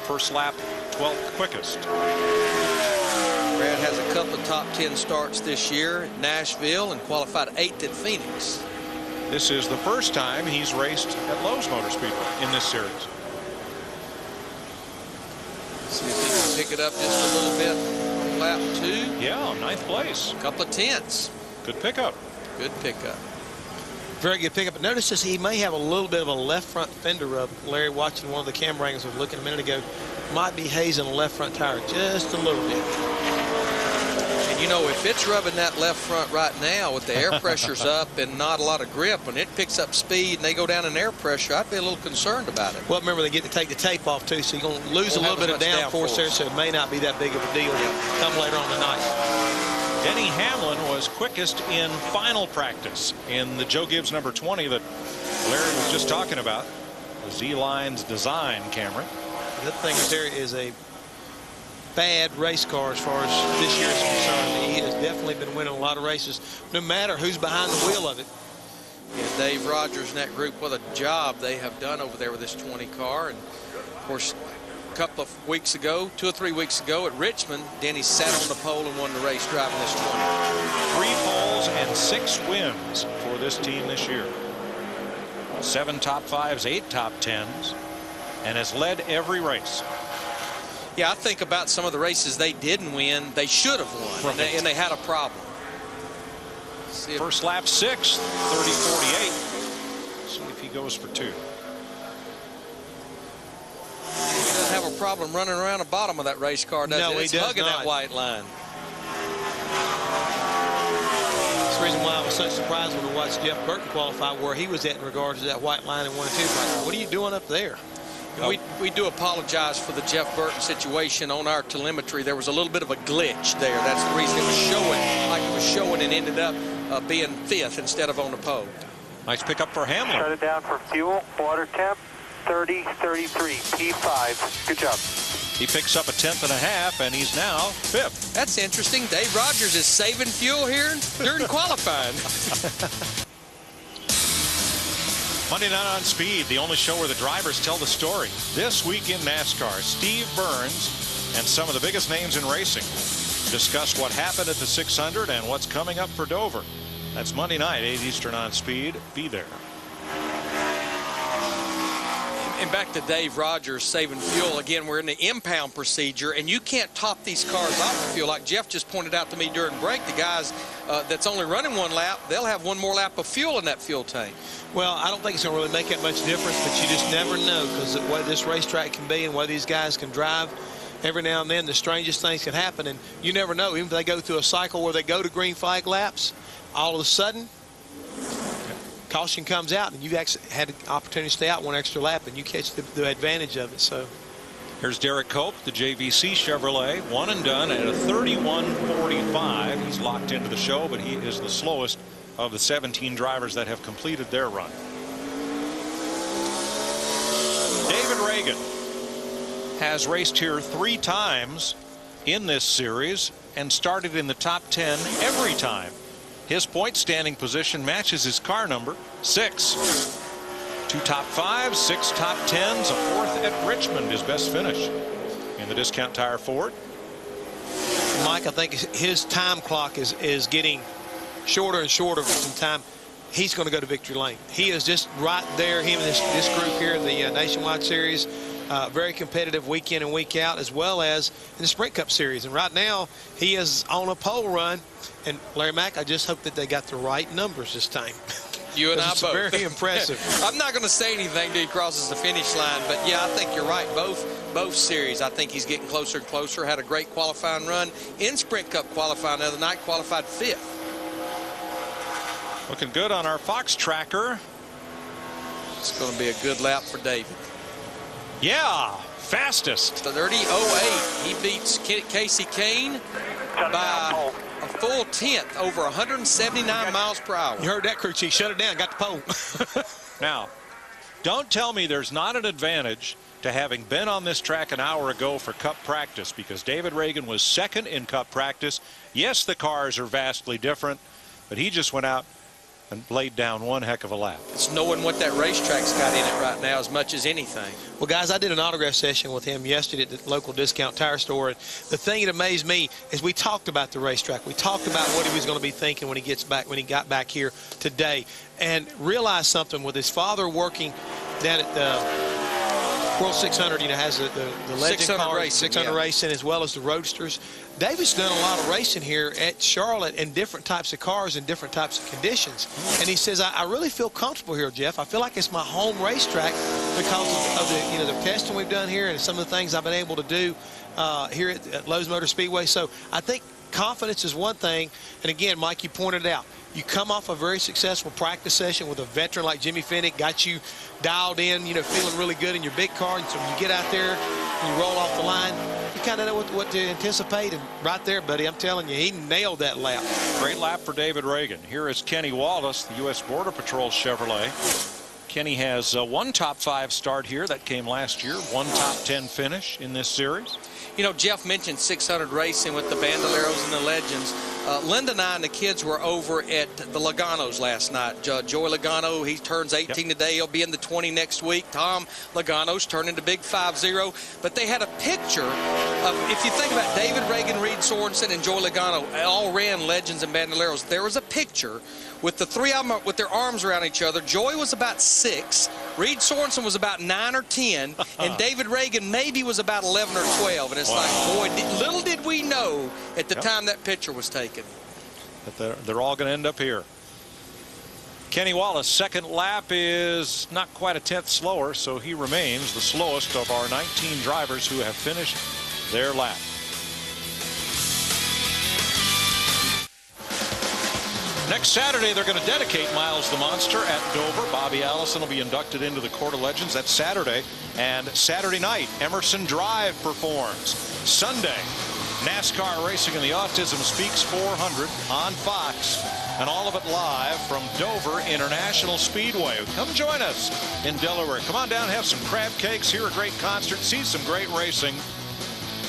First lap, 12th quickest. Brad has a couple of top 10 starts this year at Nashville and qualified 8th at Phoenix. This is the first time he's raced at Lowe's Motor Speedway in this series. See if he can pick it up just a little bit on lap 2. Yeah, 9th place. A couple of tenths. Good pickup. Good pickup. Very good pickup. But notice this, he may have a little bit of a left front fender rub. Larry, watching one of the camera angles, was looking a minute ago, might be hazing the left front tire just a little bit. And you know, if it's rubbing that left front right now with the air pressure's up and not a lot of grip, when it picks up speed and they go down in air pressure, I'd be a little concerned about it. Well, remember, they get to take the tape off too, so you're going to lose a little bit of downforce there, so it may not be that big of a deal come later on tonight. Denny Hamlin was quickest in final practice in the Joe Gibbs number 20 that Larry was just talking about, the Z-Lines design camera. The other thing is there is a bad race car as far as this year is concerned. He has definitely been winning a lot of races, no matter who's behind the wheel of it. Yeah, Dave Rogers and that group, what a job they have done over there with this 20 car. And of course, a couple of weeks ago, 2 or 3 weeks ago at Richmond, Denny sat on the pole and won the race driving this 20. 3 poles titles and 6 wins for this team this year. 7 top 5s, 8 top 10s, and has led every race. Yeah, I think about some of the races they didn't win, they should have won, Right. and they had a problem. First lap 6, 30-48. See if he goes for 2. He doesn't have a problem running around the bottom of that race car, does No, he? It's he does hugging not. that white line. That's the reason why I was so surprised when I watched Jeff Burton qualify, where he was at in regards to that white line in 1 and 2. Like, what are you doing up there? We do apologize for the Jeff Burton situation on our telemetry. There was a little bit of a glitch there. That's the reason it was showing like it was showing and ended up being 5th instead of on the pole. Nice pickup for Hamlin. Shut it down for fuel. Water temp 30-33. P5. Good job. He picks up a 10th and a half, and he's now 5th. That's interesting. Dave Rogers is saving fuel here during qualifying. Monday Night on Speed, the only show where the drivers tell the story. This week in NASCAR, Steve Burns and some of the biggest names in racing discuss what happened at the 600 and what's coming up for Dover. That's Monday night, 8 Eastern on Speed. Be there. And back to Dave Rogers saving fuel. Again, we're in the impound procedure, and you can't top these cars off the fuel. Like Jeff just pointed out to me during break, the guys that's only running 1 lap, they'll have 1 more lap of fuel in that fuel tank. Well, I don't think it's going to really make that much difference, but you just never know, because the way this racetrack can be and the way these guys can drive, every now and then the strangest things can happen, and you never know. Even if they go through a cycle where they go to green flag laps, all of a sudden caution comes out and you've actually had an opportunity to stay out 1 extra lap and you catch the advantage of it. So here's Derek Cope, the JVC Chevrolet, 1 and done at a 31.45. He's locked into the show, but he is the slowest of the 17 drivers that have completed their run. David Reagan has raced here 3 times in this series and started in the top 10 every time. His point standing position matches his car number, 6. 2 top 5s, 6 top 10s, a 4th at Richmond, his best finish in the Discount Tire Ford. Mike, I think his time clock is getting shorter and shorter from time. He's going to go to victory lane. He is just right there, him and this group here in the Nationwide Series. Very competitive week in and week out, as well as in the Sprint Cup Series. And right now, he is on a pole run. And Larry Mack, I just hope that they got the right numbers this time. You and I both. Very impressive. I'm not going to say anything till he crosses the finish line, but yeah, I think you're right. Both series, I think he's getting closer and closer. Had a great qualifying run in Sprint Cup qualifying the other night, qualified 5th. Looking good on our Fox tracker. It's going to be a good lap for David. Yeah, fastest. 30.08. He beats Casey Kane by a full 10th, over 179 miles per hour. You heard that, crew chief. Shut it down. Got the pole. Now, don't tell me there's not an advantage to having been on this track an hour ago for Cup practice, because David Reagan was 2nd in Cup practice. Yes, the cars are vastly different, but he just went out and laid down one heck of a lap. It's knowing what that racetrack's got in it right now as much as anything. Well, guys, I did an autograph session with him yesterday at the local discount tire store. And the thing that amazed me is we talked about the racetrack. We talked about what he was going to be thinking when he got back here today, and realized something with his father working down at the World 600, has the legend 600 racing, as well as the roadsters. David's done a lot of racing here at Charlotte in different types of cars and different types of conditions. And he says, I really feel comfortable here, Jeff. I feel like it's my home racetrack because of the testing we've done here and some of the things I've been able to do here at Lowe's Motor Speedway. So I think confidence is one thing. And again, Mike, you pointed it out. You come off a very successful practice session with a veteran like Jimmy Fennick, got you dialed in, feeling really good in your big car. And so when you get out there and you roll off the line, you kind of know what to anticipate. And right there, buddy, I'm telling you, he nailed that lap. Great lap for David Reagan. Here is Kenny Wallace, the U.S. Border Patrol Chevrolet. Kenny has 1 top 5 start here. That came last year. 1 top 10 finish in this series. Jeff mentioned 600 racing with the Bandoleros and the Legends. Linda and I and the kids were over at the Logano's last night. Joey Logano, he turns 18 today. He'll be in the 20 next week. Tom Logano's turning to big 5-0. But they had a picture of, if you think about David Reagan, Reed Sorensen, and Joey Logano, all ran Legends and Bandoleros. There was a picture with the three of them with their arms around each other. Joey was about 6. Reed Sorensen was about 9 or 10. And David Reagan maybe was about 11 or 12. And it's like, boy, little did we know at the time that picture was taken. But they're all going to end up here. Kenny Wallace, second lap is not quite a tenth slower, so he remains the slowest of our 19 drivers who have finished their lap. Next Saturday, they're going to dedicate Miles the Monster at Dover. Bobby Allison will be inducted into the Court of Legends. That's Saturday. And Saturday night, Emerson Drive performs. Sunday, NASCAR Racing in the Autism Speaks 400 on Fox. And all of it live from Dover International Speedway. Come join us in Delaware. Come on down, have some crab cakes, hear a great concert, see some great racing.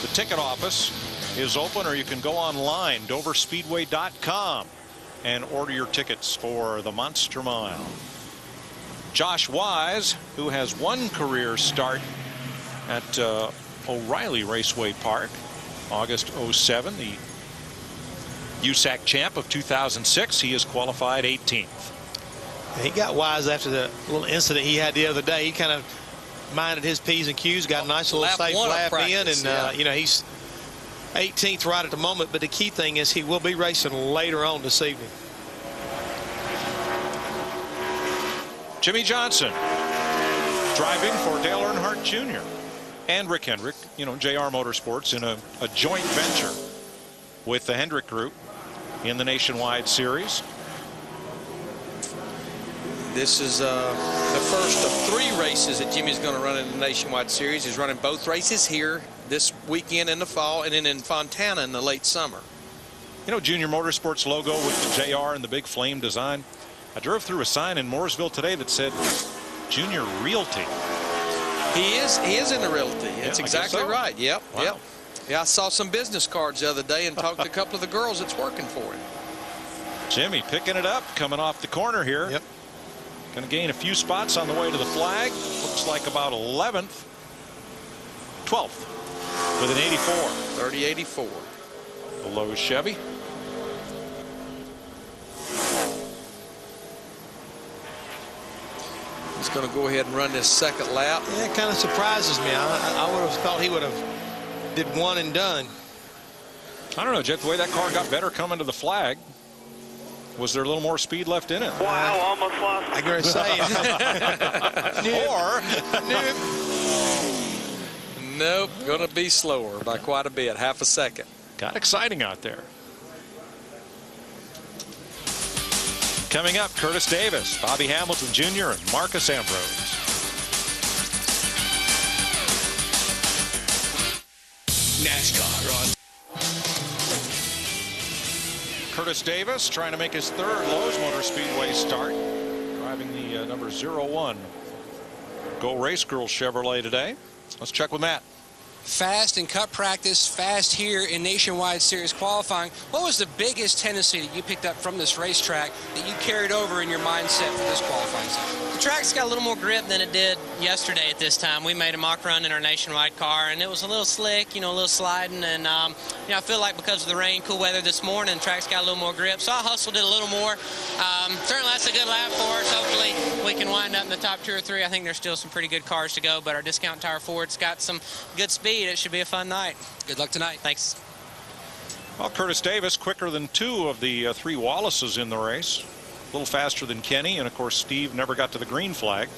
The ticket office is open, or you can go online, doverspeedway.com. and order your tickets for the Monster Mile. Josh Wise, who has one career start at O'Reilly Raceway Park, August 07, the USAC champ of 2006. He is qualified 18th. He got wise after the little incident he had the other day. He kind of minded his P's and Q's, got a nice little safe lap in, and you know, he's 18th right at the moment, but the key thing is he will be racing later on this evening. Jimmy Johnson driving for Dale Earnhardt Jr. and Rick Hendrick, you know, JR Motorsports, in a joint venture with the Hendrick Group in the Nationwide Series. This is the first of 3 races that Jimmy's going to run in the Nationwide Series. He's running both races here this weekend in the fall, and then in Fontana in the late summer. You know, Junior Motorsports logo with the JR and the big flame design. I drove through a sign in Mooresville today that said Junior Realty. He is in the Realty. That's exactly right. Yep. Wow. Yep. Yeah, I saw some business cards the other day and talked to a couple of the girls that's working for him. Jimmy picking it up, coming off the corner here. Yep. Going to gain a few spots on the way to the flag. Looks like about 11th, 12th with an 84. 30-84. The Lowe's Chevy. He's going to go ahead and run this second lap. Yeah, it kind of surprises me. I would have thought he would have did one and done. I don't know, Jet, the way that car got better coming to the flag. Was there a little more speed left in it? Wow, almost lost. I gotta say. Or nope, going to be slower by quite a bit, half a second. Got exciting out there. Coming up, Curtis Davis, Bobby Hamilton Jr., and Marcus Ambrose. NASCAR on. Curtis Davis trying to make his third Lowe's Motor Speedway start, driving the number 01 Go Race Girl Chevrolet today. Let's check with Matt. Fast in Cup practice, fast here in Nationwide Series qualifying. What was the biggest tendency that you picked up from this racetrack that you carried over in your mindset for this qualifying season? The track's got a little more grip than it did yesterday at this time. We made a mock run in our Nationwide car, and it was a little slick, you know, a little sliding, and you know, I feel like because of the rain, cool weather this morning, the track's got a little more grip, so I hustled it a little more. Certainly that's a good lap for us. Hopefully we can wind up in the top 2 or 3. I think there's still some pretty good cars to go, but our Discount Tire Ford's got some good speed. It should be a fun night. Good luck tonight. Thanks. Well, Curtis Davis quicker than 2 of the 3 Wallaces in the race. A little faster than Kenny, and of course Steve never got to the green flag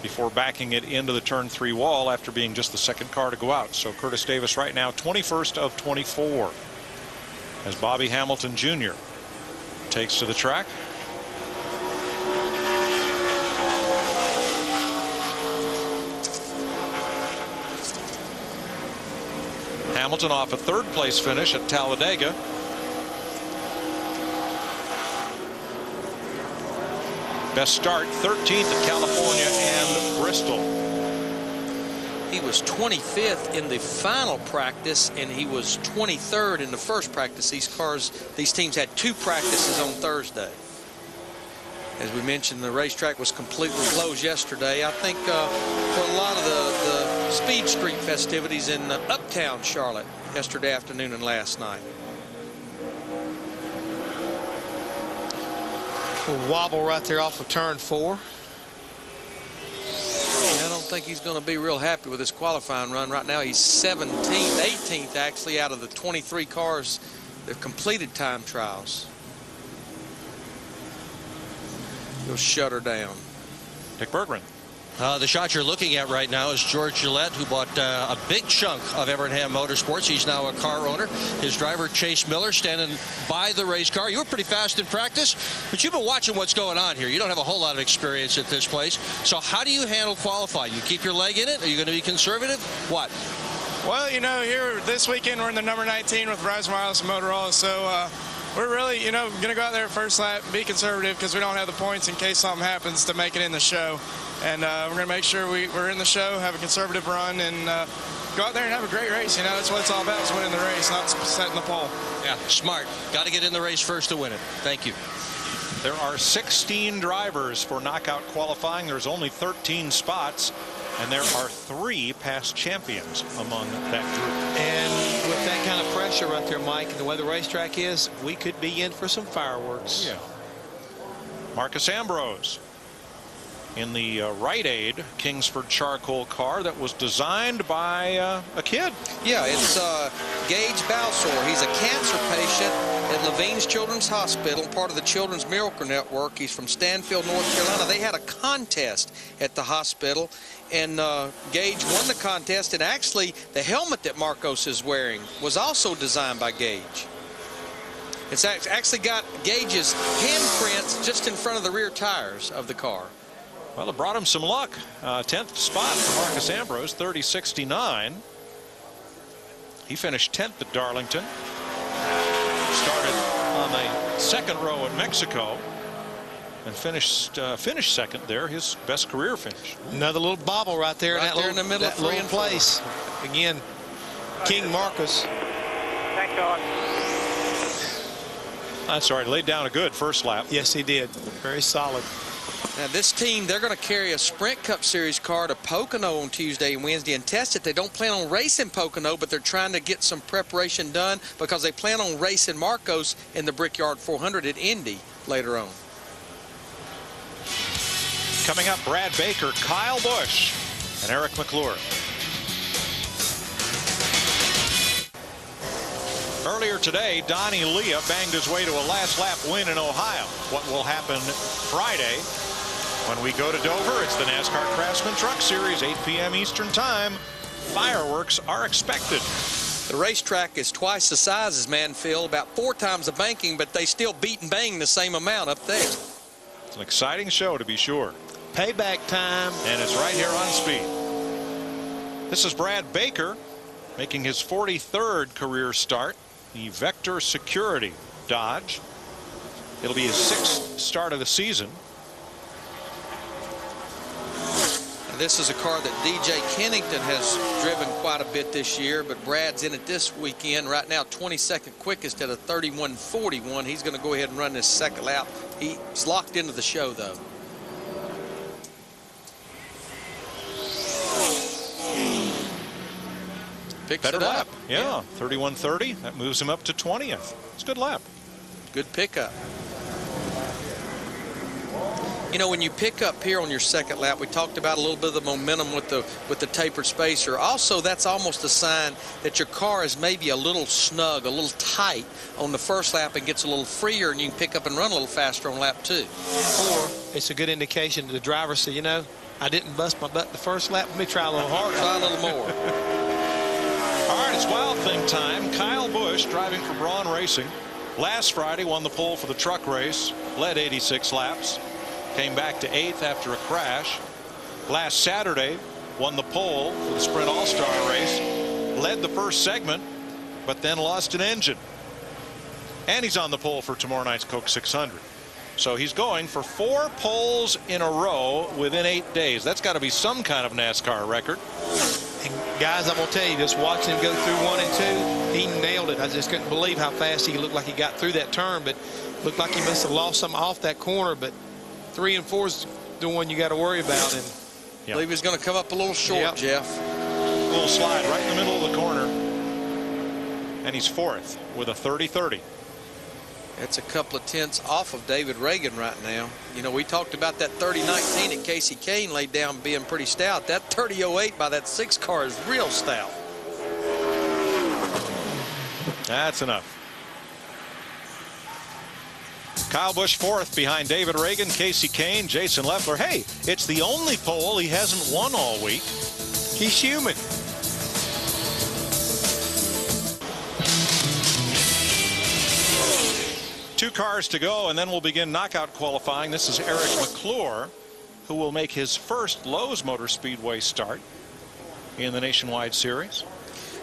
before backing it into the turn 3 wall after being just the second car to go out. So Curtis Davis right now 21st of 24 as Bobby Hamilton Jr. takes to the track. Hamilton off a 3rd place finish at Talladega. Best start 13th at California and Bristol. He was 25th in the final practice, and he was 23rd in the first practice. These teams had 2 practices on Thursday. As we mentioned, the racetrack was completely closed yesterday. I think for a lot of the Speed Street festivities in uptown Charlotte yesterday afternoon and last night. A wobble right there off of turn 4. I don't think he's going to be real happy with his qualifying run. Right now he's 17th, 18th actually out of the 23 cars that have completed time trials. He'll shut her down. Dick Bergman. The shot you're looking at right now is George Gillette, who bought a big chunk of Evernham Motorsports. He's now a car owner. His driver, Chase Miller, standing by the race car. You were pretty fast in practice, but you've been watching what's going on here. You don't have a whole lot of experience at this place. So how do you handle qualifying? You keep your leg in it? Are you going to be conservative? What? Well, you know, here this weekend we're in the number 19 with Rise Morales and Motorola, so we're really, you know, going to go out there first lap, be conservative because we don't have the points in case something happens to make it in the show. And we're going to make sure we're in the show, have a conservative run, and go out there and have a great race. You know, that's what it's all about, is winning the race, not setting the pole. Yeah, smart. Got to get in the race first to win it. Thank you. There are 16 drivers for knockout qualifying. There's only 13 spots, and there are 3 past champions among that group. And with that kind of pressure right there, Mike, and the way the racetrack is, we could be in for some fireworks. Yeah. Marcus Ambrose in the Rite Aid Kingsford charcoal car that was designed by a kid. Yeah, it's Gage Balsor. He's a cancer patient at Levine's Children's Hospital, part of the Children's Miracle Network. He's from Stanfield, North Carolina. They had a contest at the hospital, and Gage won the contest, and actually the helmet that Marcos is wearing was also designed by Gage. It's actually got Gage's handprints just in front of the rear tires of the car. Well, it brought him some luck. 10th spot for Marcus Ambrose, 30.69. He finished 10th at Darlington. Started on the second row in Mexico and finished second there, his best career finish. Another little bobble right there, Right there in the middle of 3 and 4. place. Again, King Marcus. Thanks, God. That's all right. Laid down a good first lap. Yes, he did. Very solid. Now this team, they're going to carry a Sprint Cup Series car to Pocono on Tuesday and Wednesday and test it. They don't plan on racing Pocono, but they're trying to get some preparation done because they plan on racing Marcos in the Brickyard 400 at Indy later on. Coming up, Brad Baker, Kyle Busch, and Eric McClure. Earlier today, Donnie Leah banged his way to a last lap win in Ohio. What will happen Friday when we go to Dover? It's the NASCAR Craftsman Truck Series, 8 p.m. Eastern Time. Fireworks are expected. The racetrack is twice the size as Manfield, about 4 times the banking, but they still beat and bang the same amount up there. It's an exciting show, to be sure. Payback time. And it's right here on Speed. This is Brad Baker making his 43rd career start. The Vector Security Dodge. It'll be his 6th start of the season. This is a car that DJ Kennington has driven quite a bit this year, but Brad's in it this weekend. Right now, 22nd quickest at a 31.41. He's going to go ahead and run this second lap. He's locked into the show, though. Picks Better it lap. up. Yeah, 31.30. That moves him up to 20th. It's a good lap. Good pickup. You know, when you pick up here on your second lap, we talked about a little bit of the momentum with the tapered spacer. Also, that's almost a sign that your car is maybe a little snug, a little tight on the first lap and gets a little freer, and you can pick up and run a little faster on lap 2. Or it's a good indication to the driver, say, you know, I didn't bust my butt the first lap. Let me try a little harder. Try a little more. All right, it's Wild Thing time. Kyle Busch driving for Braun Racing. Last Friday won the pole for the truck race, led 86 laps. Came back to 8th after a crash. Last Saturday won the pole for the Sprint All-Star race. Led the first segment, but then lost an engine. And he's on the pole for tomorrow night's Coke 600. So he's going for 4 poles in a row within 8 days. That's got to be some kind of NASCAR record. Guys, I'm going to tell you, just watching him go through 1 and 2, he nailed it. I just couldn't believe how fast he looked like he got through that turn, but looked like he must have lost something off that corner. But 3 and 4 is the one you got to worry about. And I believe he's going to come up a little short, Jeff. A little slide right in the middle of the corner. And he's 4th with a 30-30. It's a couple of tenths off of David Reagan right now. You know, we talked about that 30-19 that Casey Kane laid down being pretty stout. That 30-08 by that 6 car is real stout. That's enough. Kyle Busch 4th behind David Reagan, Casey Kane, Jason Leffler. Hey, it's the only pole he hasn't won all week. He's human. Two cars to go, and then we'll begin knockout qualifying. This is Eric McClure, who will make his first Lowe's Motor Speedway start in the Nationwide Series.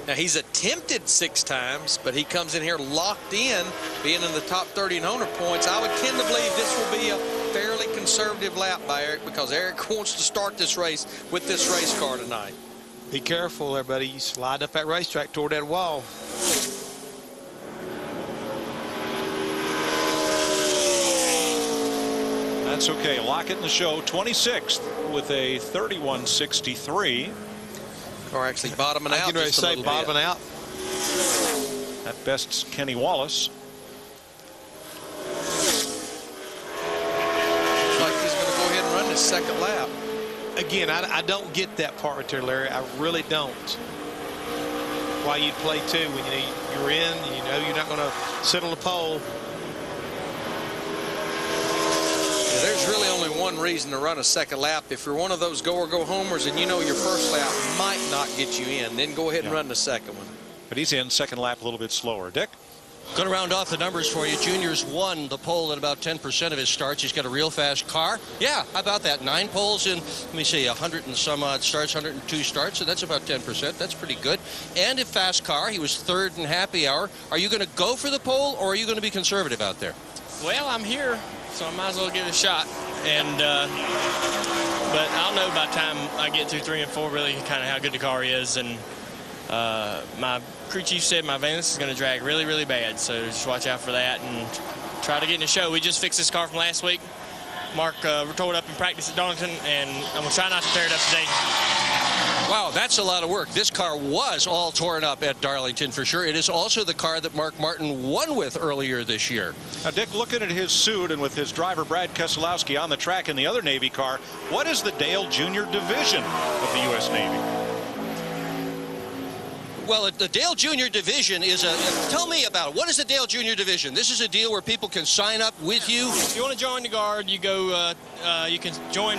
Now, he's attempted 6 times, but he comes in here locked in, being in the top 30 in owner points. I would tend to believe this will be a fairly conservative lap by Eric, because Eric wants to start this race with this race car tonight. Be careful, everybody. You slide up that racetrack toward that wall. That's okay. Lockett in the show, 26th with a 31.63. Car actually bottoming out. Ready to say bottoming out. At best, Kenny Wallace. Looks like he's going to go ahead and run his second lap. Again, I don't get that part right there, Larry. I really don't. Why you'd play 2 when you're in, you know you're not going to sit on the pole. There's really only one reason to run a second lap. If you're one of those go or go homers and you know your first lap might not get you in, then go ahead and run the second one. But he's in second lap a little bit slower. Dick? Going to round off the numbers for you. Junior's won the pole in about 10% of his starts. He's got a real fast car. Yeah, how about that? 9 poles in, let me see, 100 and some odd starts, 102 starts, so that's about 10%. That's pretty good. And a fast car. He was 3rd in happy hour. Are you going to go for the pole, or are you going to be conservative out there? Well, I'm here, so I might as well give it a shot. And but I'll know by the time I get to 3 and 4 really kind of how good the car is. And my crew chief said my valence is going to drag really, really bad. So just watch out for that and try to get in the show. We just fixed this car from last week. Mark tore it up in practice at Darlington, and I'm going to try not to tear it up today. Wow, that's a lot of work. This car was all torn up at Darlington for sure. It is also the car that Mark Martin won with earlier this year. Now, Dick, looking at his suit and with his driver Brad Keselowski on the track in the other Navy car, what is the Dale Jr. division of the U.S. Navy? Well, the Dale Jr. division is tell me about it. What is the Dale Jr. division? This is a deal where people can sign up with you. If you want to join the Guard, you go. You can join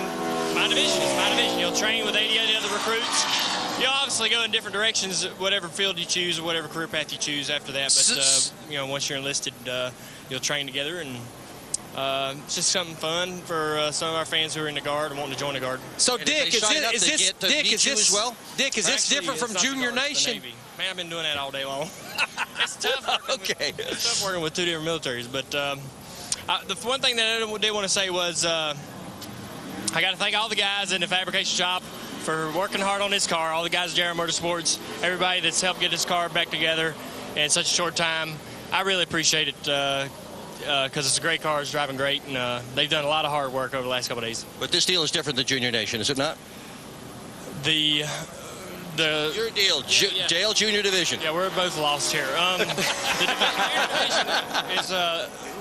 my division. It's my division. You'll train with 88 other recruits. You'll obviously go in different directions, whatever field you choose or whatever career path you choose after that. But you know, once you're enlisted, you'll train together, and it's just something fun for some of our fans who are in the Guard and wanting to join the Guard. So, Dick, is this different from Junior Nation? Man, I've been doing that all day long. It's tough. Okay. It's tough working with 2 different militaries. But the one thing that I did want to say was I got to thank all the guys in the fabrication shop for working hard on this car. All the guys at Jarrett Motorsports, everybody that's helped get this car back together in such a short time. I really appreciate it because it's a great car. It's driving great, and they've done a lot of hard work over the last couple of days. But this deal is different than Junior Nation, is it not? Your deal, Dale Junior Division. Yeah, we're both lost here. The division is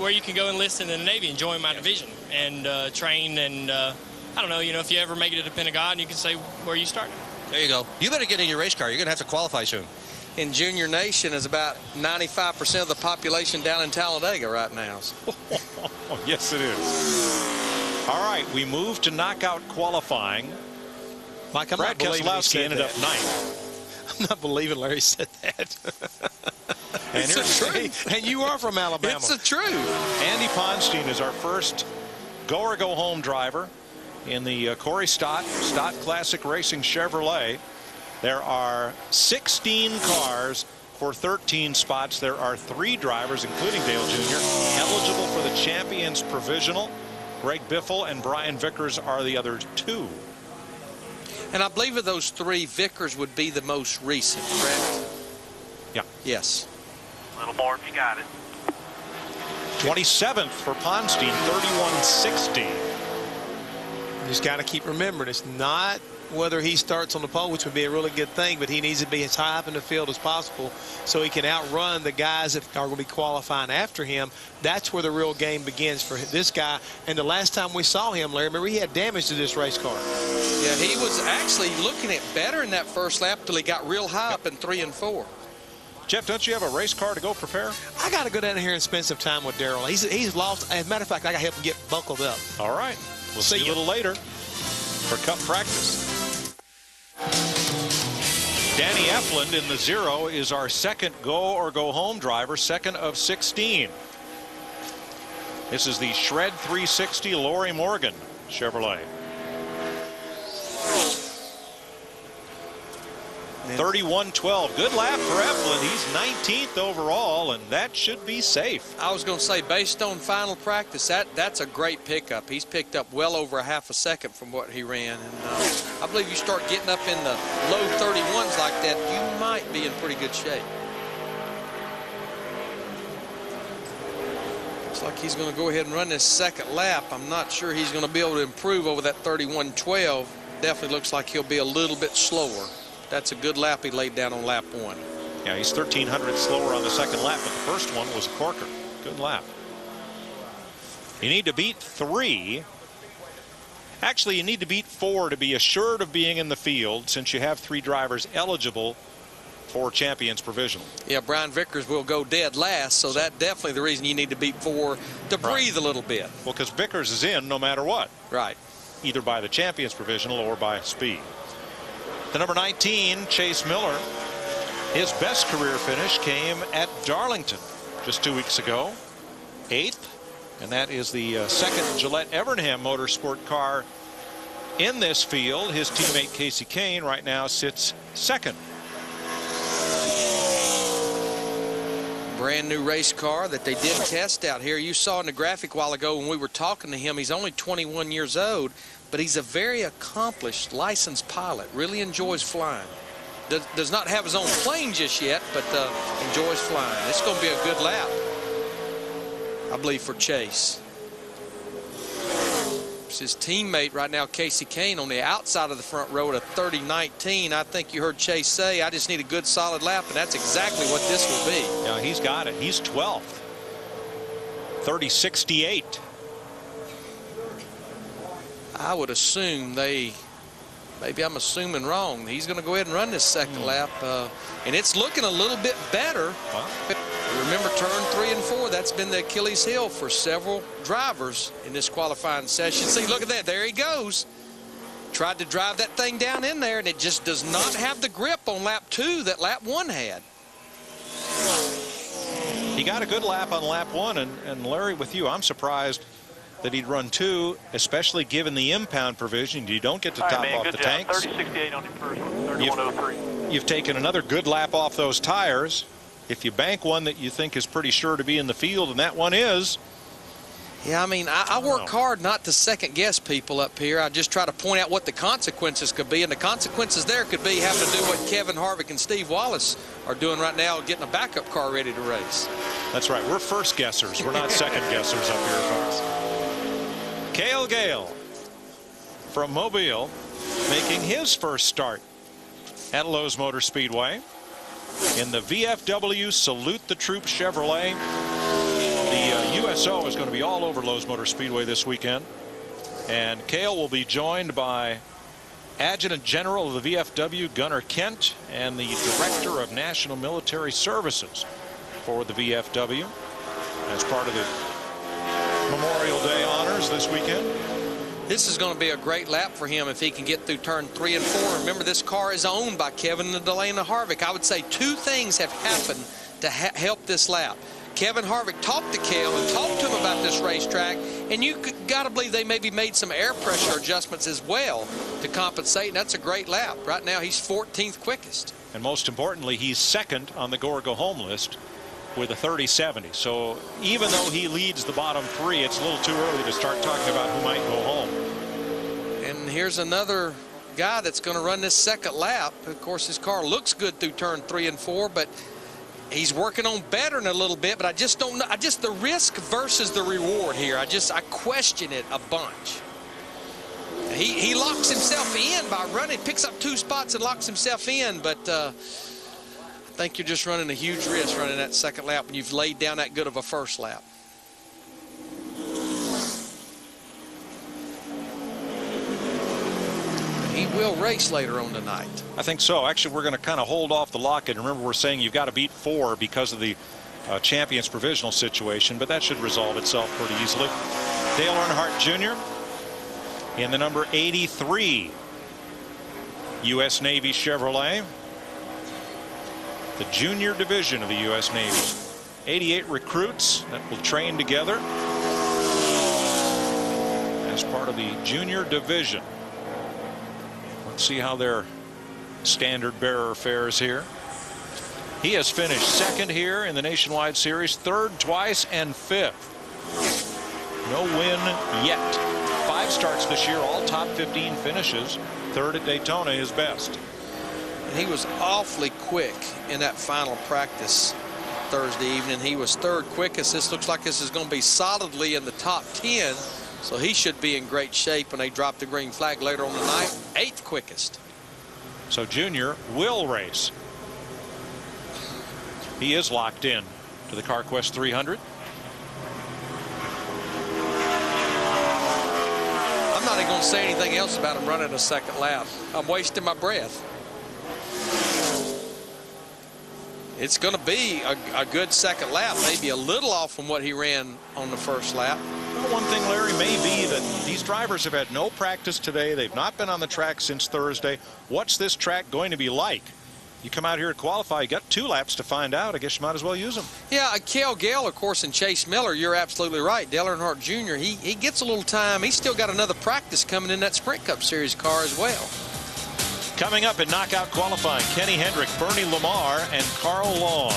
where you can go enlist in the Navy and join my division and train. And I don't know, if you ever make it to the Pentagon, you can say where you started. There you go. You better get in your race car. You're going to have to qualify soon. In Junior Nation is about 95% of the population down in Talladega right now. Yes, it is. All right, we move to knockout qualifying. Mike, I'm Brad not believing Keselowski ended up 9th. I'm not believing Larry said that. And it's the truth. And you are from Alabama. It's the truth. Andy Ponstein is our first go or go home driver in the Corey Stott Classic Racing Chevrolet. There are 16 cars for 13 spots. There are 3 drivers, including Dale Jr., eligible for the Champions Provisional. Greg Biffle and Brian Vickers are the other 2. And I believe of those three, Vickers would be the most recent, correct? Yeah. Yes. A little more if you got it. 27th for Ponstein, 31.60. You just got to keep remembering, it's not whether he starts on the pole, which would be a really good thing, but he needs to be as high up in the field as possible so he can outrun the guys that are going to be qualifying after him. That's where the real game begins for this guy. And the last time we saw him, Larry, remember, he had damage to this race car. Yeah, he was actually looking at better in that first lap till he got real high up in 3 and 4. Jeff, don't you have a race car to go prepare? I got to go down here and spend some time with Darrell. He's lost. As a matter of fact, I got to help him get buckled up. All right. We'll see you a little later for Cup practice. Danny Efland in the 0 is our second go or go home driver, second of 16. This is the Shred 360 Lori Morgan Chevrolet. 31.12. Good lap for Efland. He's 19th overall, and that should be safe. I was going to say, based on final practice, that's a great pickup. He's picked up well over a half a second from what he ran. And I believe you start getting up in the low 31s like that, you might be in pretty good shape. Looks like he's going to go ahead and run this second lap. I'm not sure he's going to be able to improve over that 31.12. Definitely looks like he'll be a little bit slower. That's a good lap he laid down on lap 1. Yeah, he's 1,300 slower on the second lap, but the first one was a corker. Good lap. You need to beat 3. Actually, you need to beat 4 to be assured of being in the field, since you have 3 drivers eligible for Champions Provisional. Yeah, Brian Vickers will go dead last, so that's definitely the reason you need to beat 4 to breathe a little bit. Well, because Vickers is in no matter what. Right. Either by the Champions Provisional or by speed. The number 19, Chase Miller, his best career finish came at Darlington just 2 weeks ago, 8th, and that is the second Gillette Evernham Motorsport car in this field. His teammate Casey Kane right now sits second. Brand new race car that they did test out here. You saw in the graphic a while ago when we were talking to him, he's only 21 years old. But he's a very accomplished licensed pilot. Really enjoys flying. Does not have his own plane just yet, but enjoys flying. It's going to be a good lap, I believe, for Chase. It's his teammate right now, Casey Kane, on the outside of the front row at a 30.19. I think you heard Chase say, I just need a good solid lap, and that's exactly what this will be. Yeah, he's got it. He's 12th. 30.68. I would assume maybe I'm assuming wrong. He's going to go ahead and run this second lap, and it's looking a little bit better. Remember, turn 3 and 4, that's been the Achilles heel for several drivers in this qualifying session. See, look at that. There he goes. Tried to drive that thing down in there, and it just does not have the grip on lap 2 that lap 1 had. He got a good lap on lap 1, and Larry, with you, I'm surprised that he'd run 2, especially given the impound provision. You don't get to top off the tanks. 30.68 on your first one, 31.03. You've taken another good lap off those tires. If you bank one that you think is pretty sure to be in the field, and that one is. Yeah, I mean, I work hard not to second guess people up here. I just try to point out what the consequences could be, and the consequences there could be having to do what Kevin Harvick and Steve Wallace are doing right now, getting a backup car ready to race. That's right. We're first guessers. We're not second guessers up here, folks. Cale Gale from Mobile making his first start at Lowe's Motor Speedway in the VFW Salute the Troops Chevrolet. The USO is going to be all over Lowe's Motor Speedway this weekend, and Cale will be joined by Adjutant General of the VFW Gunnar Kent and the Director of National Military Services for the VFW as part of the Memorial Day honors this weekend. This is going to be a great lap for him if he can get through turn 3 and 4. Remember, this car is owned by Kevin and Delaney Harvick. I would say 2 things have happened to help this lap. Kevin Harvick talked to Cale and talked to him about this racetrack, and you got to believe they maybe made some air pressure adjustments as well to compensate, and that's a great lap. Right now, he's 14th quickest. And most importantly, he's second on the go or go home list with a 30.70. So even though he leads the bottom 3, it's a little too early to start talking about who might go home. And here's another guy that's going to run this second lap. Of course, his car looks good through turn 3 and 4, but he's working on bettering a little bit. But I just don't know. The risk versus the reward here. I question it a bunch. He locks himself in by running, picks up 2 spots and locks himself in. But I think you're just running a huge risk running that second lap when you've laid down that good of a first lap. He will race later on tonight. I think so. Actually, we're going to kind of hold off the lock. And remember, we're saying you've got to beat 4 because of the Champions Provisional situation, but that should resolve itself pretty easily. Dale Earnhardt Jr. in the number 83 U.S. Navy Chevrolet, the junior division of the U.S. Navy. 88 recruits that will train together as part of the junior division. Let's see how their standard bearer fares here. He has finished 2nd here in the Nationwide Series, 3rd twice, and 5th. No win yet. 5 starts this year, all top 15 finishes. 3rd at Daytona, his best. And he was awfully quick in that final practice Thursday evening. He was 3rd quickest. This looks like this is going to be solidly in the top 10. So he should be in great shape when they drop the green flag later on the night. 8th quickest. So Junior will race. He is locked in to the Carquest 300. I'm not even going to say anything else about him running a second lap. I'm wasting my breath. It's going to be a good second lap, maybe a little off from what he ran on the first lap. Well, one thing, Larry, may be that these drivers have had no practice today. They've not been on the track since Thursday. What's this track going to be like? You come out here to qualify, you got 2 laps to find out. I guess you might as well use them. Yeah, Cale Gale, of course, and Chase Miller, you're absolutely right. Dale Earnhardt Jr., he gets a little time. He's still got another practice coming in that Sprint Cup Series car as well. Coming up in knockout qualifying, Kenny Hendrick, Bernie Lamar, and Carl Long.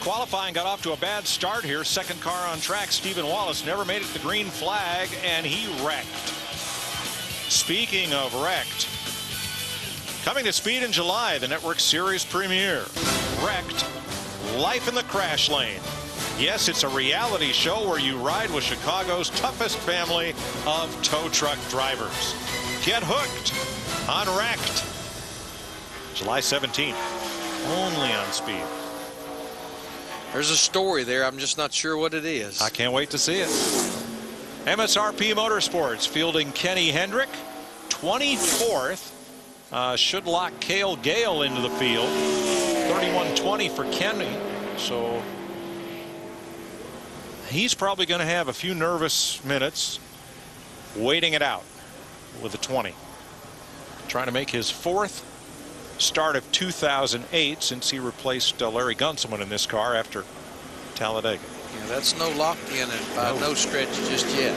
Qualifying got off to a bad start here. 2nd car on track, Stephen Wallace, never made it to the green flag, and he wrecked. Speaking of wrecked, coming to Speed in July, the network series premiere. Wrecked, Life in the Crash Lane. Yes, it's a reality show where you ride with Chicago's toughest family of tow truck drivers. Get hooked on Wrecked. July 17th, only on Speed. There's a story there. I'm just not sure what it is. I can't wait to see it. MSRP Motorsports fielding Kenny Hendrick. 24th. Should lock Cale Gale into the field. 31-20 for Kenny. So he's probably going to have a few nervous minutes waiting it out with a 20. Trying to make his 4th start of 2008 since he replaced Larry Gunselman in this car after Talladega. Yeah, that's no lock in and by no stretch just yet.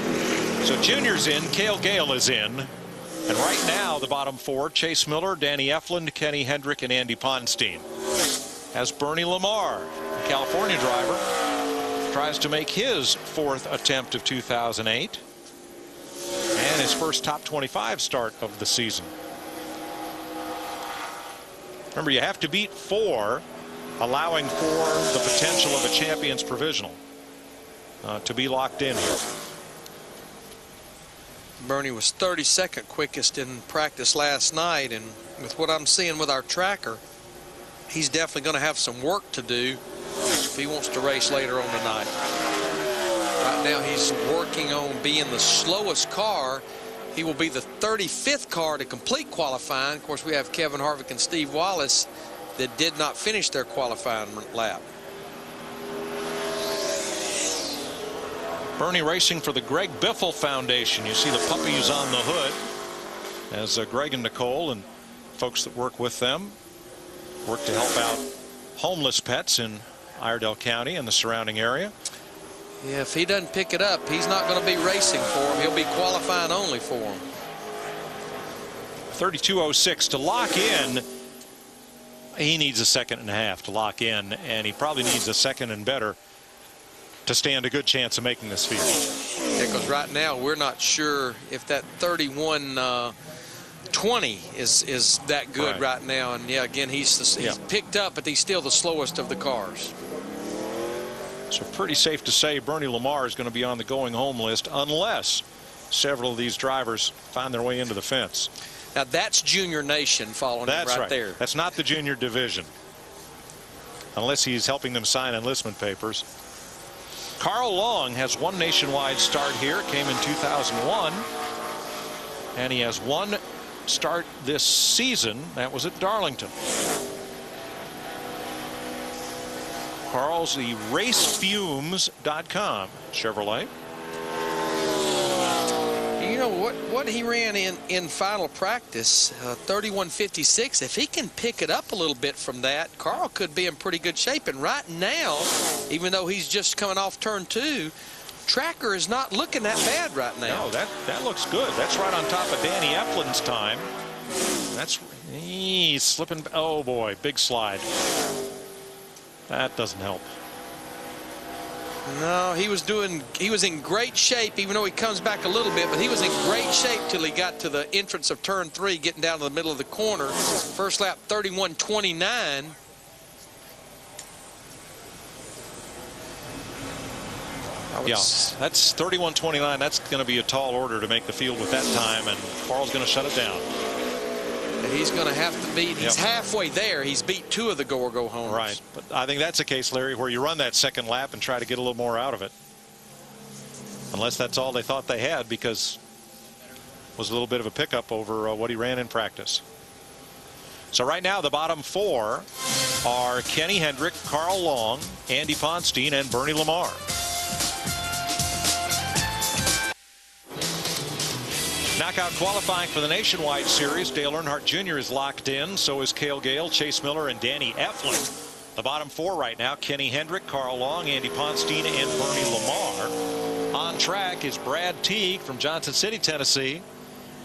So Junior's in, Cale Gale is in, and right now the bottom 4, Chase Miller, Danny Eflin, Kenny Hendrick, and Andy Ponstein. As Bernie Lamar, the California driver, tries to make his 4th attempt of 2008 and his first top 25 start of the season. Remember, you have to beat 4, allowing for the potential of a Champions Provisional to be locked in here. Bernie was 32nd quickest in practice last night, and with what I'm seeing with our tracker, he's definitely going to have some work to do if he wants to race later on tonight. Right now he's working on being the slowest car. He will be the 35th car to complete qualifying. Of course, we have Kevin Harvick and Steve Wallace that did not finish their qualifying lap. Bernie racing for the Greg Biffle Foundation. You see the puppies on the hood as Greg and Nicole and folks that work with them work to help out homeless pets in Iredell County and the surrounding area. Yeah, if he doesn't pick it up, he's not going to be racing for him. He'll be qualifying only for him. 32.06 to lock in. He needs a 2.5 seconds to lock in, and he probably needs a 2nd and better to stand a good chance of making this field. Yeah, because right now we're not sure if that 31:20 is that good right now. And yeah, again, he's picked up, but he's still the slowest of the cars. So pretty safe to say Bernie Lamar is going to be on the going home list unless several of these drivers find their way into the fence. Now that's Junior Nation following him right there. That's not the junior division, unless he's helping them sign enlistment papers. Carl Long has one nationwide start here. Came in 2001. And he has one start this season. That was at Darlington. Carl's the racefumes.com Chevrolet. You know what he ran in final practice, 31:56. If he can pick it up a little bit from that, Carl could be in pretty good shape. And right now, even though he's just coming off turn 2, Tracker is not looking that bad right now. No, that looks good. That's right on top of Danny Eflin's time. He's slipping. Oh boy, big slide. That doesn't help. No, he was in great shape, even though he comes back a little bit, but he was in great shape till he got to the entrance of turn 3, getting down to the middle of the corner. First lap 31:29. Yeah, that's 31:29. That's going to be a tall order to make the field with that time, and Carl's going to shut it down. He's going to have to beat. He's halfway there. He's beat 2 of the go-homers. Right, but I think that's a case, Larry, where you run that second lap and try to get a little more out of it. Unless that's all they thought they had, because it was a little bit of a pickup over what he ran in practice. So right now the bottom 4 are Kenny Hendrick, Carl Long, Andy Ponstein, and Bernie Lamar. Knockout qualifying for the Nationwide Series. Dale Earnhardt Jr. is locked in. So is Cale Gale, Chase Miller, and Danny Eflin. The bottom 4 right now: Kenny Hendrick, Carl Long, Andy Ponstein, and Bernie Lamar. On track is Brad Teague from Johnson City, Tennessee,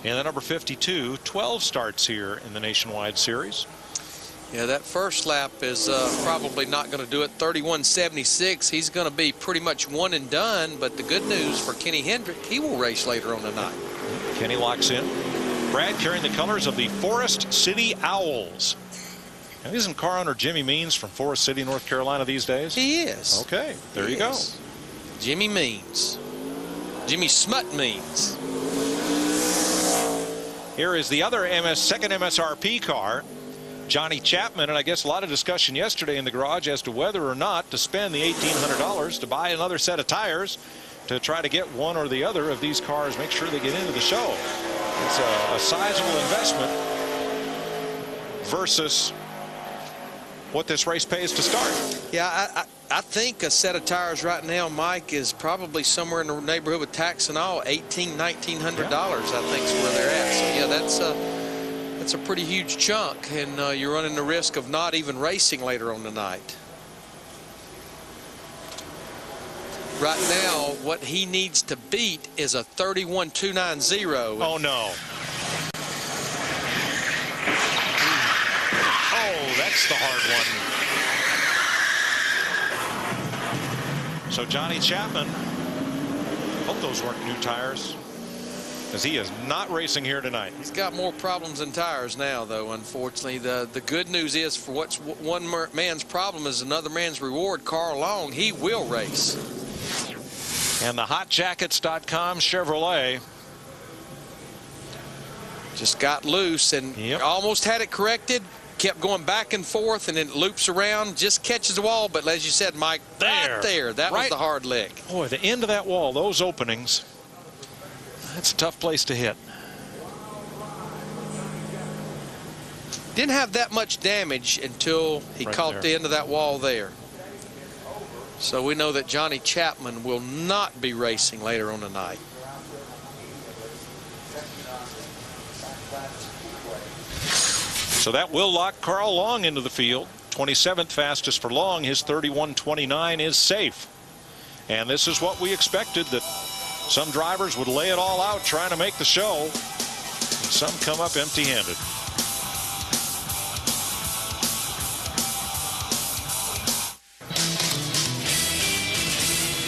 and the number 52. 12 starts here in the Nationwide Series. Yeah, that first lap is probably not going to do it. 31:76. He's going to be pretty much one and done. But the good news for Kenny Hendrick, he will race later on tonight. Kenny locks in. Brad carrying the colors of the Forest City Owls. And isn't car owner Jimmy Means from Forest City, North Carolina these days? He is. Okay, there you go. Jimmy Means. Jimmy Smut Means. Here is the other second MSRP car, Johnny Chapman, and I guess a lot of discussion yesterday in the garage as to whether or not to spend the $1,800 to buy another set of tires to try to get one or the other of these cars, make sure they get into the show. It's a sizable investment versus what this race pays to start. Yeah, I think a set of tires right now, Mike, is probably somewhere in the neighborhood with tax and all, $1,800, $1,900. I think is where they're at. So yeah, that's a pretty huge chunk, and you're running the risk of not even racing later on tonight. Right now, what he needs to beat is a 31:290. Oh no. Oh, that's the hard one. So Johnny Chapman, hope those weren't new tires, because he is not racing here tonight. He's got more problems than tires now, though, unfortunately. The good news is, for what's one man's problem is another man's reward. Carl Long, he will race. And the hotjackets.com Chevrolet just got loose and almost had it corrected, kept going back and forth, and then loops around, just catches the wall. But as you said, Mike, that was the hard lick. Boy, the end of that wall, those openings, that's a tough place to hit. Didn't have that much damage until he caught the end of that wall there. So we know that Johnny Chapman will not be racing later on tonight. So that will lock Carl Long into the field. 27th fastest for Long. His 31:29 is safe. And this is what we expected, that some drivers would lay it all out trying to make the show, and some come up empty-handed.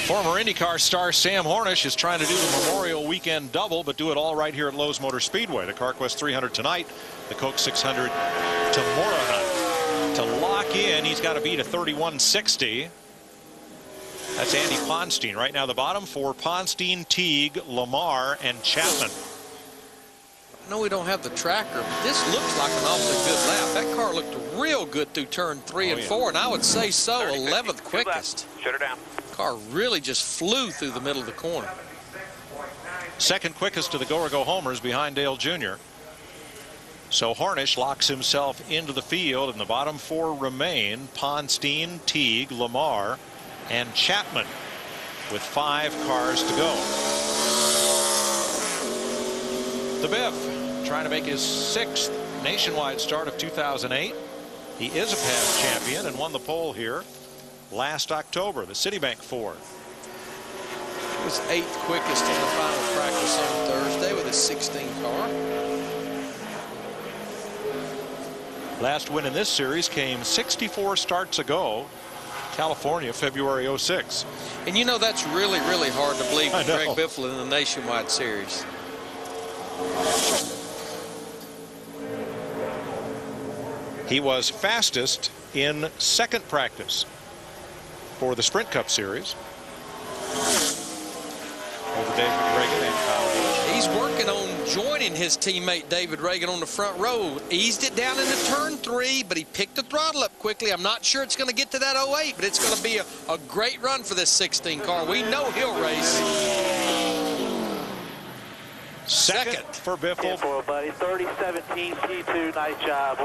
Former IndyCar star Sam Hornish is trying to do the Memorial Weekend double, but do it all right here at Lowe's Motor Speedway. The Carquest 300 tonight, the Coke 600 tomorrow night. To lock in, he's got to beat a 31.60. That's Andy Ponstein. Right now, the bottom four: Ponstein, Teague, Lamar, and Chapman. I know we don't have the tracker, but this looks like an awfully good lap. That car looked real good through turn 3 and 4, and I would say so, 11th quickest. Shut her down. Car really just flew through the middle of the corner. Second quickest to the go-or-go homers behind Dale Jr. So Hornish locks himself into the field, and the bottom four remain: Ponstein, Teague, Lamar, and Chapman, with 5 cars to go. The Biff trying to make his 6th nationwide start of 2008. He is a past champion and won the pole here last October, the Citibank Ford. He was 8th quickest in the final practice on Thursday with his 16 car. Last win in this series came 64 starts ago, California, February '06. And you know, that's really, really hard to believe with Greg Biffle in the Nationwide Series. He was fastest in second practice for the Sprint Cup Series over David Reagan and Kyle Busch. He's working on joining his teammate David Reagan on the front row. Eased it down into turn 3, but he picked the throttle up quickly. I'm not sure it's going to get to that 08, but it's going to be a great run for this 16 car. We know he'll race. Second for Biffle. For buddy, 30-17 T2. Nice job.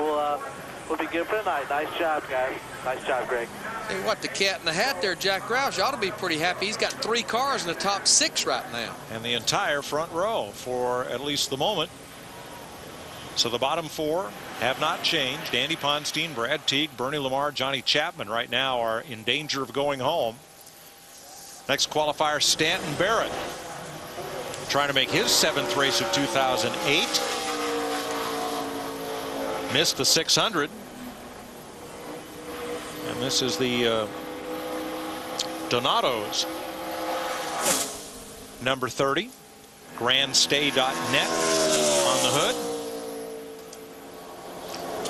We'll be good for the night. Nice job, guys. Nice job, Greg. Hey, what, the cat in the hat there, Jack Roush ought to be pretty happy. He's got 3 cars in the top 6 right now. And the entire front row for at least the moment. So the bottom 4 have not changed. Andy Ponstein, Brad Teague, Bernie Lamar, Johnny Chapman right now are in danger of going home. Next qualifier, Stanton Barrett, trying to make his 7th race of 2008. Missed the 600. And this is the Donato's number 30. Grandstay.net on the hood.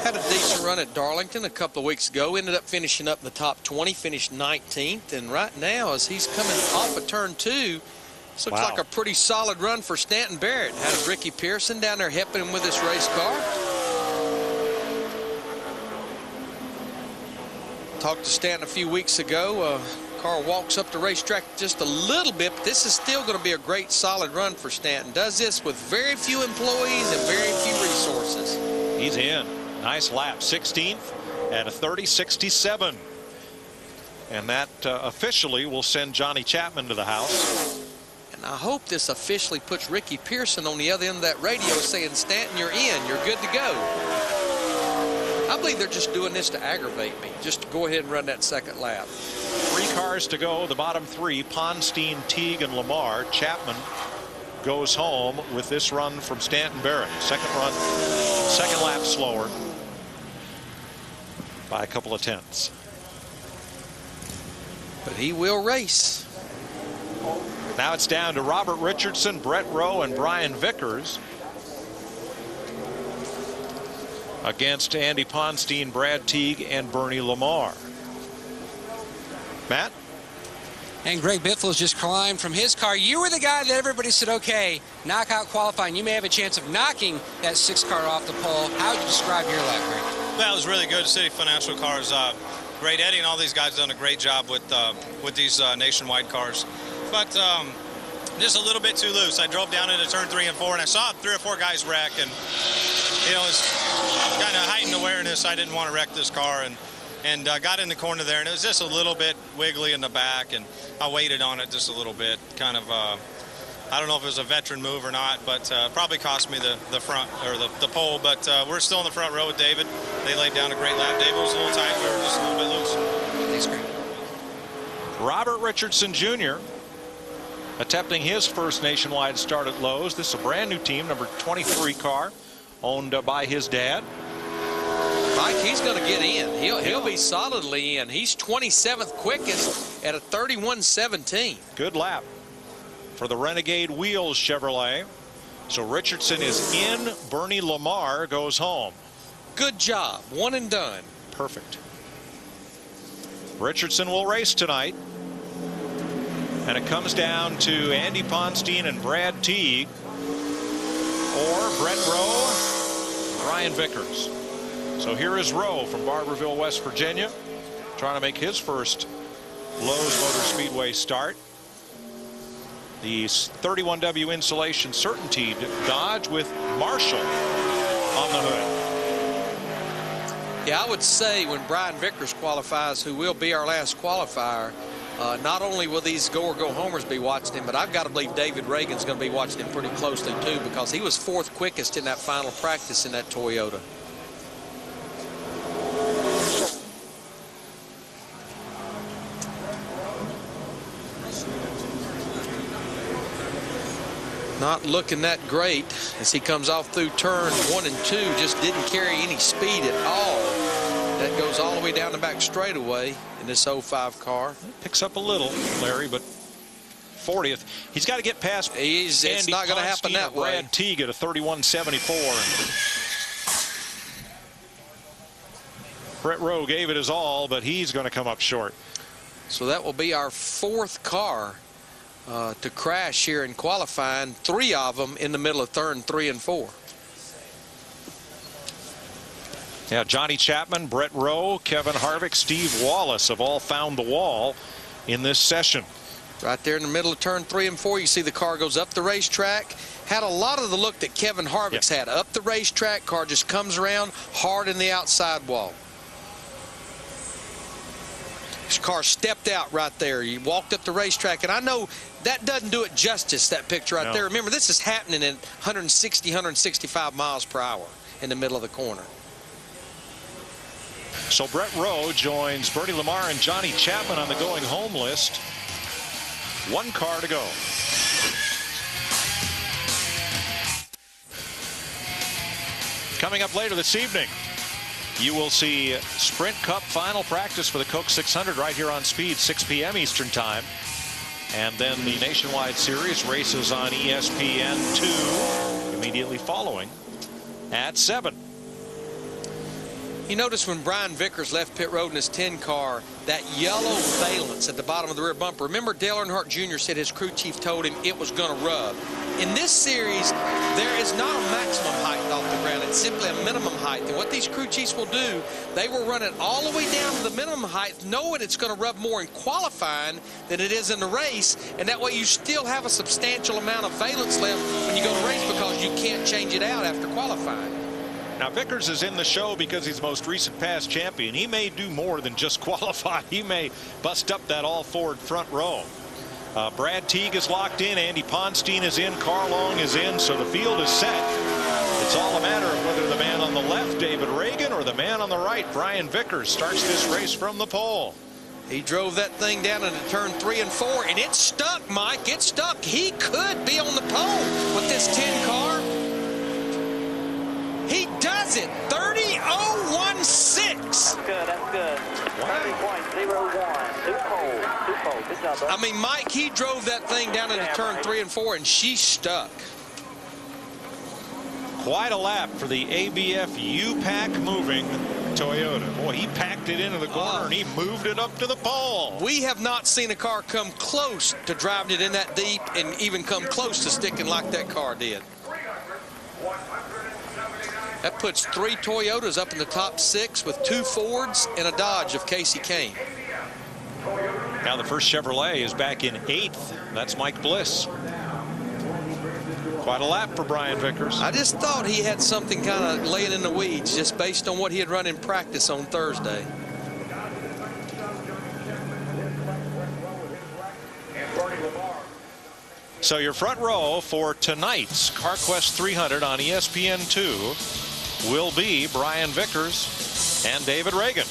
Had a decent run at Darlington a couple of weeks ago. Ended up finishing up in the top 20. Finished 19th. And right now, as he's coming off of turn 2, this looks like a pretty solid run for Stanton Barrett. Had Ricky Pearson down there helping him with this race car. Talked to Stanton a few weeks ago. Car walks up the racetrack just a little bit, but this is still going to be a great solid run for Stanton. Does this with very few employees and very few resources. He's in. Nice lap. 16th at a 30.67. And that officially will send Johnny Chapman to the house. And I hope this officially puts Ricky Pearson on the other end of that radio saying, Stanton, you're in. You're good to go. I believe they're just doing this to aggravate me, just to go ahead and run that second lap. 3 cars to go. The bottom 3, Ponstein, Teague, and Lamar. Chapman goes home with this run from Stanton Barrett. Second run, second lap slower by a couple of tenths. But he will race. Now it's down to Robert Richardson, Brett Rowe, and Brian Vickers against Andy Ponstein, Brad Teague, and Bernie Lamar. Matt? And Greg Biffle's just climbed from his car. You were the guy that everybody said, okay, knockout qualifying. You may have a chance of knocking that 6 car off the pole. How would you describe your lap, Greg? Well, it was really good. City Financial Cars, great. Eddie and all these guys done a great job with these nationwide cars. But just a little bit too loose. I drove down into turn 3 and 4, and I saw 3 or 4 guys wreck. And, you know, it's kind of heightened awareness. I didn't want to wreck this car. And got in the corner there, and it was just a little bit wiggly in the back, and I waited on it just a little bit. Kind of, I don't know if it was a veteran move or not, but probably cost me the front or the pole. But we're still in the front row with David. They laid down a great lap. David was a little tight. We were just a little bit loose. Thanks, Greg. Robert Richardson Jr. attempting his first nationwide start at Lowe's. This is a brand new team, number 23 car, owned by his dad. Mike, he's going to get in. He'll be solidly in. He's 27th quickest at a 31.17. Good lap for the Renegade Wheels Chevrolet. So Richardson is in. Bernie Lamar goes home. Good job. One and done. Perfect. Richardson will race tonight. And it comes down to Andy Ponstein and Brad Teague, or Brett Rowe, Brian Vickers. So here is Rowe from Barberville, West Virginia, trying to make his first Lowe's Motor Speedway start. The 31W Insulation Certainty Dodge with Marshall on the hood. Yeah, I would say when Brian Vickers qualifies, who will be our last qualifier, not only will these go-or-go-homers be watching him, but I've got to believe David Reagan's going to be watching him pretty closely, too, because he was 4th quickest in that final practice in that Toyota. Not looking that great as he comes off through turn 1 and 2. Just didn't carry any speed at all. That goes all the way down the back straightaway in this 05 car. Picks up a little, Larry, but 40th. He's got to get past. It's not going to happen that way. Brad Teague at a 31.74. Brett Rowe gave it his all, but he's going to come up short. So that will be our 4th car to crash here in qualifying. 3 of them in the middle of turn 3 and 4. Yeah, Johnny Chapman, Brett Rowe, Kevin Harvick, Steve Wallace have all found the wall in this session. Right there in the middle of turn 3 and 4, you see the car goes up the racetrack. Had a lot of the look that Kevin Harvick's had. Up the racetrack, car just comes around hard in the outside wall. This car stepped out right there. He walked up the racetrack, and I know that doesn't do it justice, that picture right there. Remember, this is happening at 160, 165 miles per hour in the middle of the corner. So Brett Rowe joins Bernie Lamar and Johnny Chapman on the going home list. 1 car to go. Coming up later this evening, you will see Sprint Cup final practice for the Coke 600 right here on Speed, 6 p.m. Eastern Time. And then the Nationwide Series races on ESPN2 immediately following at 7. You notice when Brian Vickers left pit road in his 10 car, that yellow valance at the bottom of the rear bumper. Remember, Dale Earnhardt Jr. said his crew chief told him it was going to rub. In this series, there is not a maximum height off the ground. It's simply a minimum height. And what these crew chiefs will do, they will run it all the way down to the minimum height, knowing it's going to rub more in qualifying than it is in the race. And that way you still have a substantial amount of valance left when you go to race, because you can't change it out after qualifying. Now, Vickers is in the show because he's the most recent past champion. He may do more than just qualify. He may bust up that all-Ford front row. Brad Teague is locked in. Andy Ponstein is in. Carl Long is in. So the field is set. It's all a matter of whether the man on the left, David Reagan, or the man on the right, Brian Vickers, starts this race from the pole. He drove that thing down into turn 3 and 4, and it stuck, Mike. It stuck. He could be on the pole with this 10 car. He does it. 30.016. That's good. That's good. 30.01. Two pole. Good job, bud. I mean, Mike, he drove that thing down into turn 3 and 4, and she stuck. Quite a lap for the ABF U-Pack moving Toyota. Boy, he packed it into the corner and he moved it up to the pole. We have not seen a car come close to driving it in that deep and even come close to sticking like that car did. That puts 3 Toyotas up in the top 6 with 2 Fords and a Dodge of Casey Kane. Now the first Chevrolet is back in 8th. That's Mike Bliss. Quite a lap for Brian Vickers. I just thought he had something kind of laying in the weeds just based on what he had run in practice on Thursday. So your front row for tonight's Carquest 300 on ESPN2 will be Brian Vickers and David Reagan.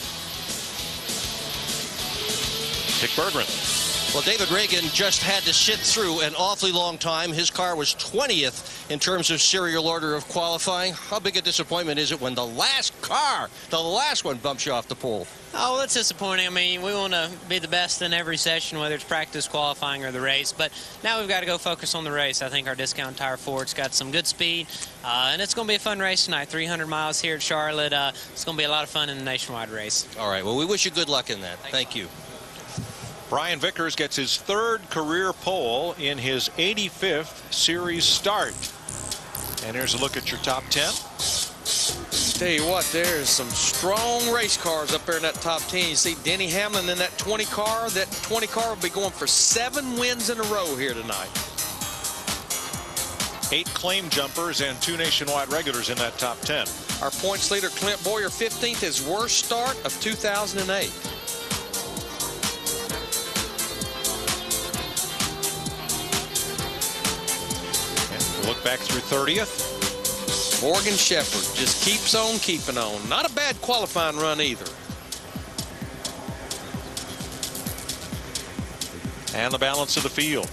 Dick Berggren. Well, David Reagan just had to sit through an awfully long time. His car was 20th in terms of serial order of qualifying. How big a disappointment is it when the last car. The last one bumps you off the pole. Oh, that's disappointing. I mean, we want to be the best in every session, whether it's practice, qualifying, or the race. But now we've got to go focus on the race. I think our Discount Tire Ford's got some good speed, and it's going to be a fun race tonight. 300 miles here at Charlotte. It's going to be a lot of fun in the nationwide race. All right. Well, we wish you good luck in that. Thank you. Brian Vickers gets his 3rd career pole in his 85th series start. And here's a look at your top 10. Tell you what, there's some strong race cars up there in that top 10. You see Denny Hamlin in that 20 car. That 20 car will be going for 7 wins in a row here tonight. 8 claim jumpers and 2 nationwide regulars in that top 10. Our points leader, Clint Boyer, 15th, his worst start of 2008. And look back through 30th. Morgan Shepherd just keeps on keeping on. Not a bad qualifying run either. And the balance of the field.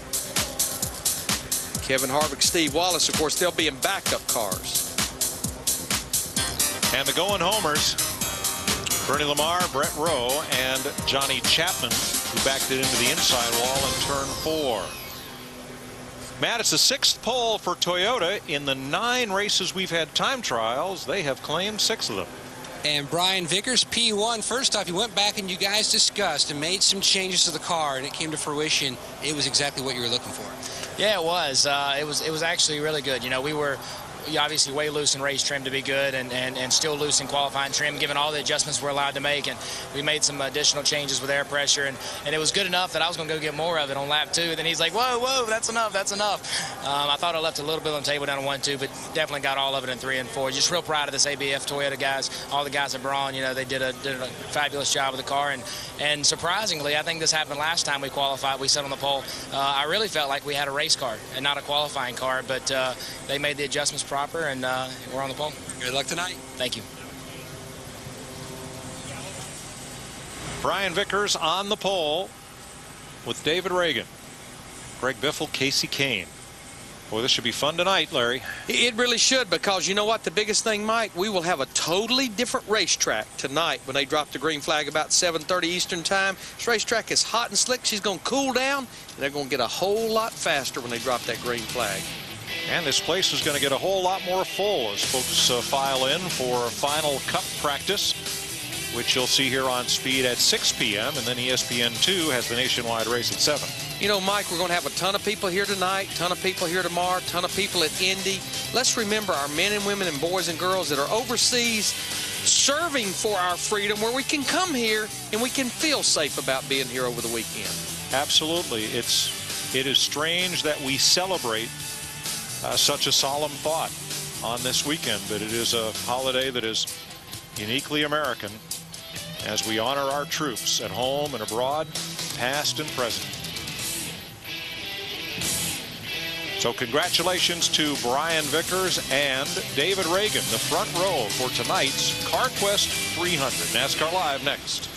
Kevin Harvick, Steve Wallace, of course, they'll be in backup cars. And the going homers, Bernie Lamar, Brett Rowe, and Johnny Chapman, who backed it into the inside wall in turn 4. Matt, it's the 6th pole for Toyota. In the 9 races we've had time trials, they have claimed 6 of them. And Brian Vickers, P1. First off, he went back and you guys discussed and made some changes to the car, and it came to fruition. It was exactly what you were looking for. Yeah, it was. It was actually really good. You know, we were obviously way loose in race trim to be good, and still loose in qualifying trim, given all the adjustments we're allowed to make. And we made some additional changes with air pressure, and it was good enough that I was going to go get more of it on lap 2. Then he's like, whoa, that's enough, that's enough. I thought I left a little bit on the table down to 1-2, but definitely got all of it in 3 and 4. Just real proud of this ABF Toyota guys. All the guys at Braun, you know, they did a fabulous job with the car. And surprisingly, I think this happened last time we qualified. We sat on the pole. I really felt like we had a race car and not a qualifying car, but they made the adjustments proper, and we're on the pole. Good luck tonight. Thank you. Brian Vickers on the pole with David Reagan, Greg Biffle, Casey Kane. Boy, this should be fun tonight, Larry. It really should, because you know what? The biggest thing, Mike, we will have a totally different racetrack tonight when they drop the green flag about 7:30 Eastern time. This racetrack is hot and slick. She's going to cool down, and they're going to get a whole lot faster when they drop that green flag. And this place is going to get a whole lot more full as folks file in for final Cup practice, which you'll see here on Speed at 6 p.m. And then ESPN2 has the nationwide race at 7. You know, Mike, we're going to have a ton of people here tonight, ton of people here tomorrow, ton of people at Indy. Let's remember our men and women and boys and girls that are overseas serving for our freedom, where we can come here and we can feel safe about being here over the weekend. Absolutely. It is strange that we celebrate such a solemn thought on this weekend, but it is a holiday that is uniquely American as we honor our troops at home and abroad, past and present. So congratulations to Brian Vickers and David Reagan, the front row for tonight's Carquest 300. NASCAR Live next.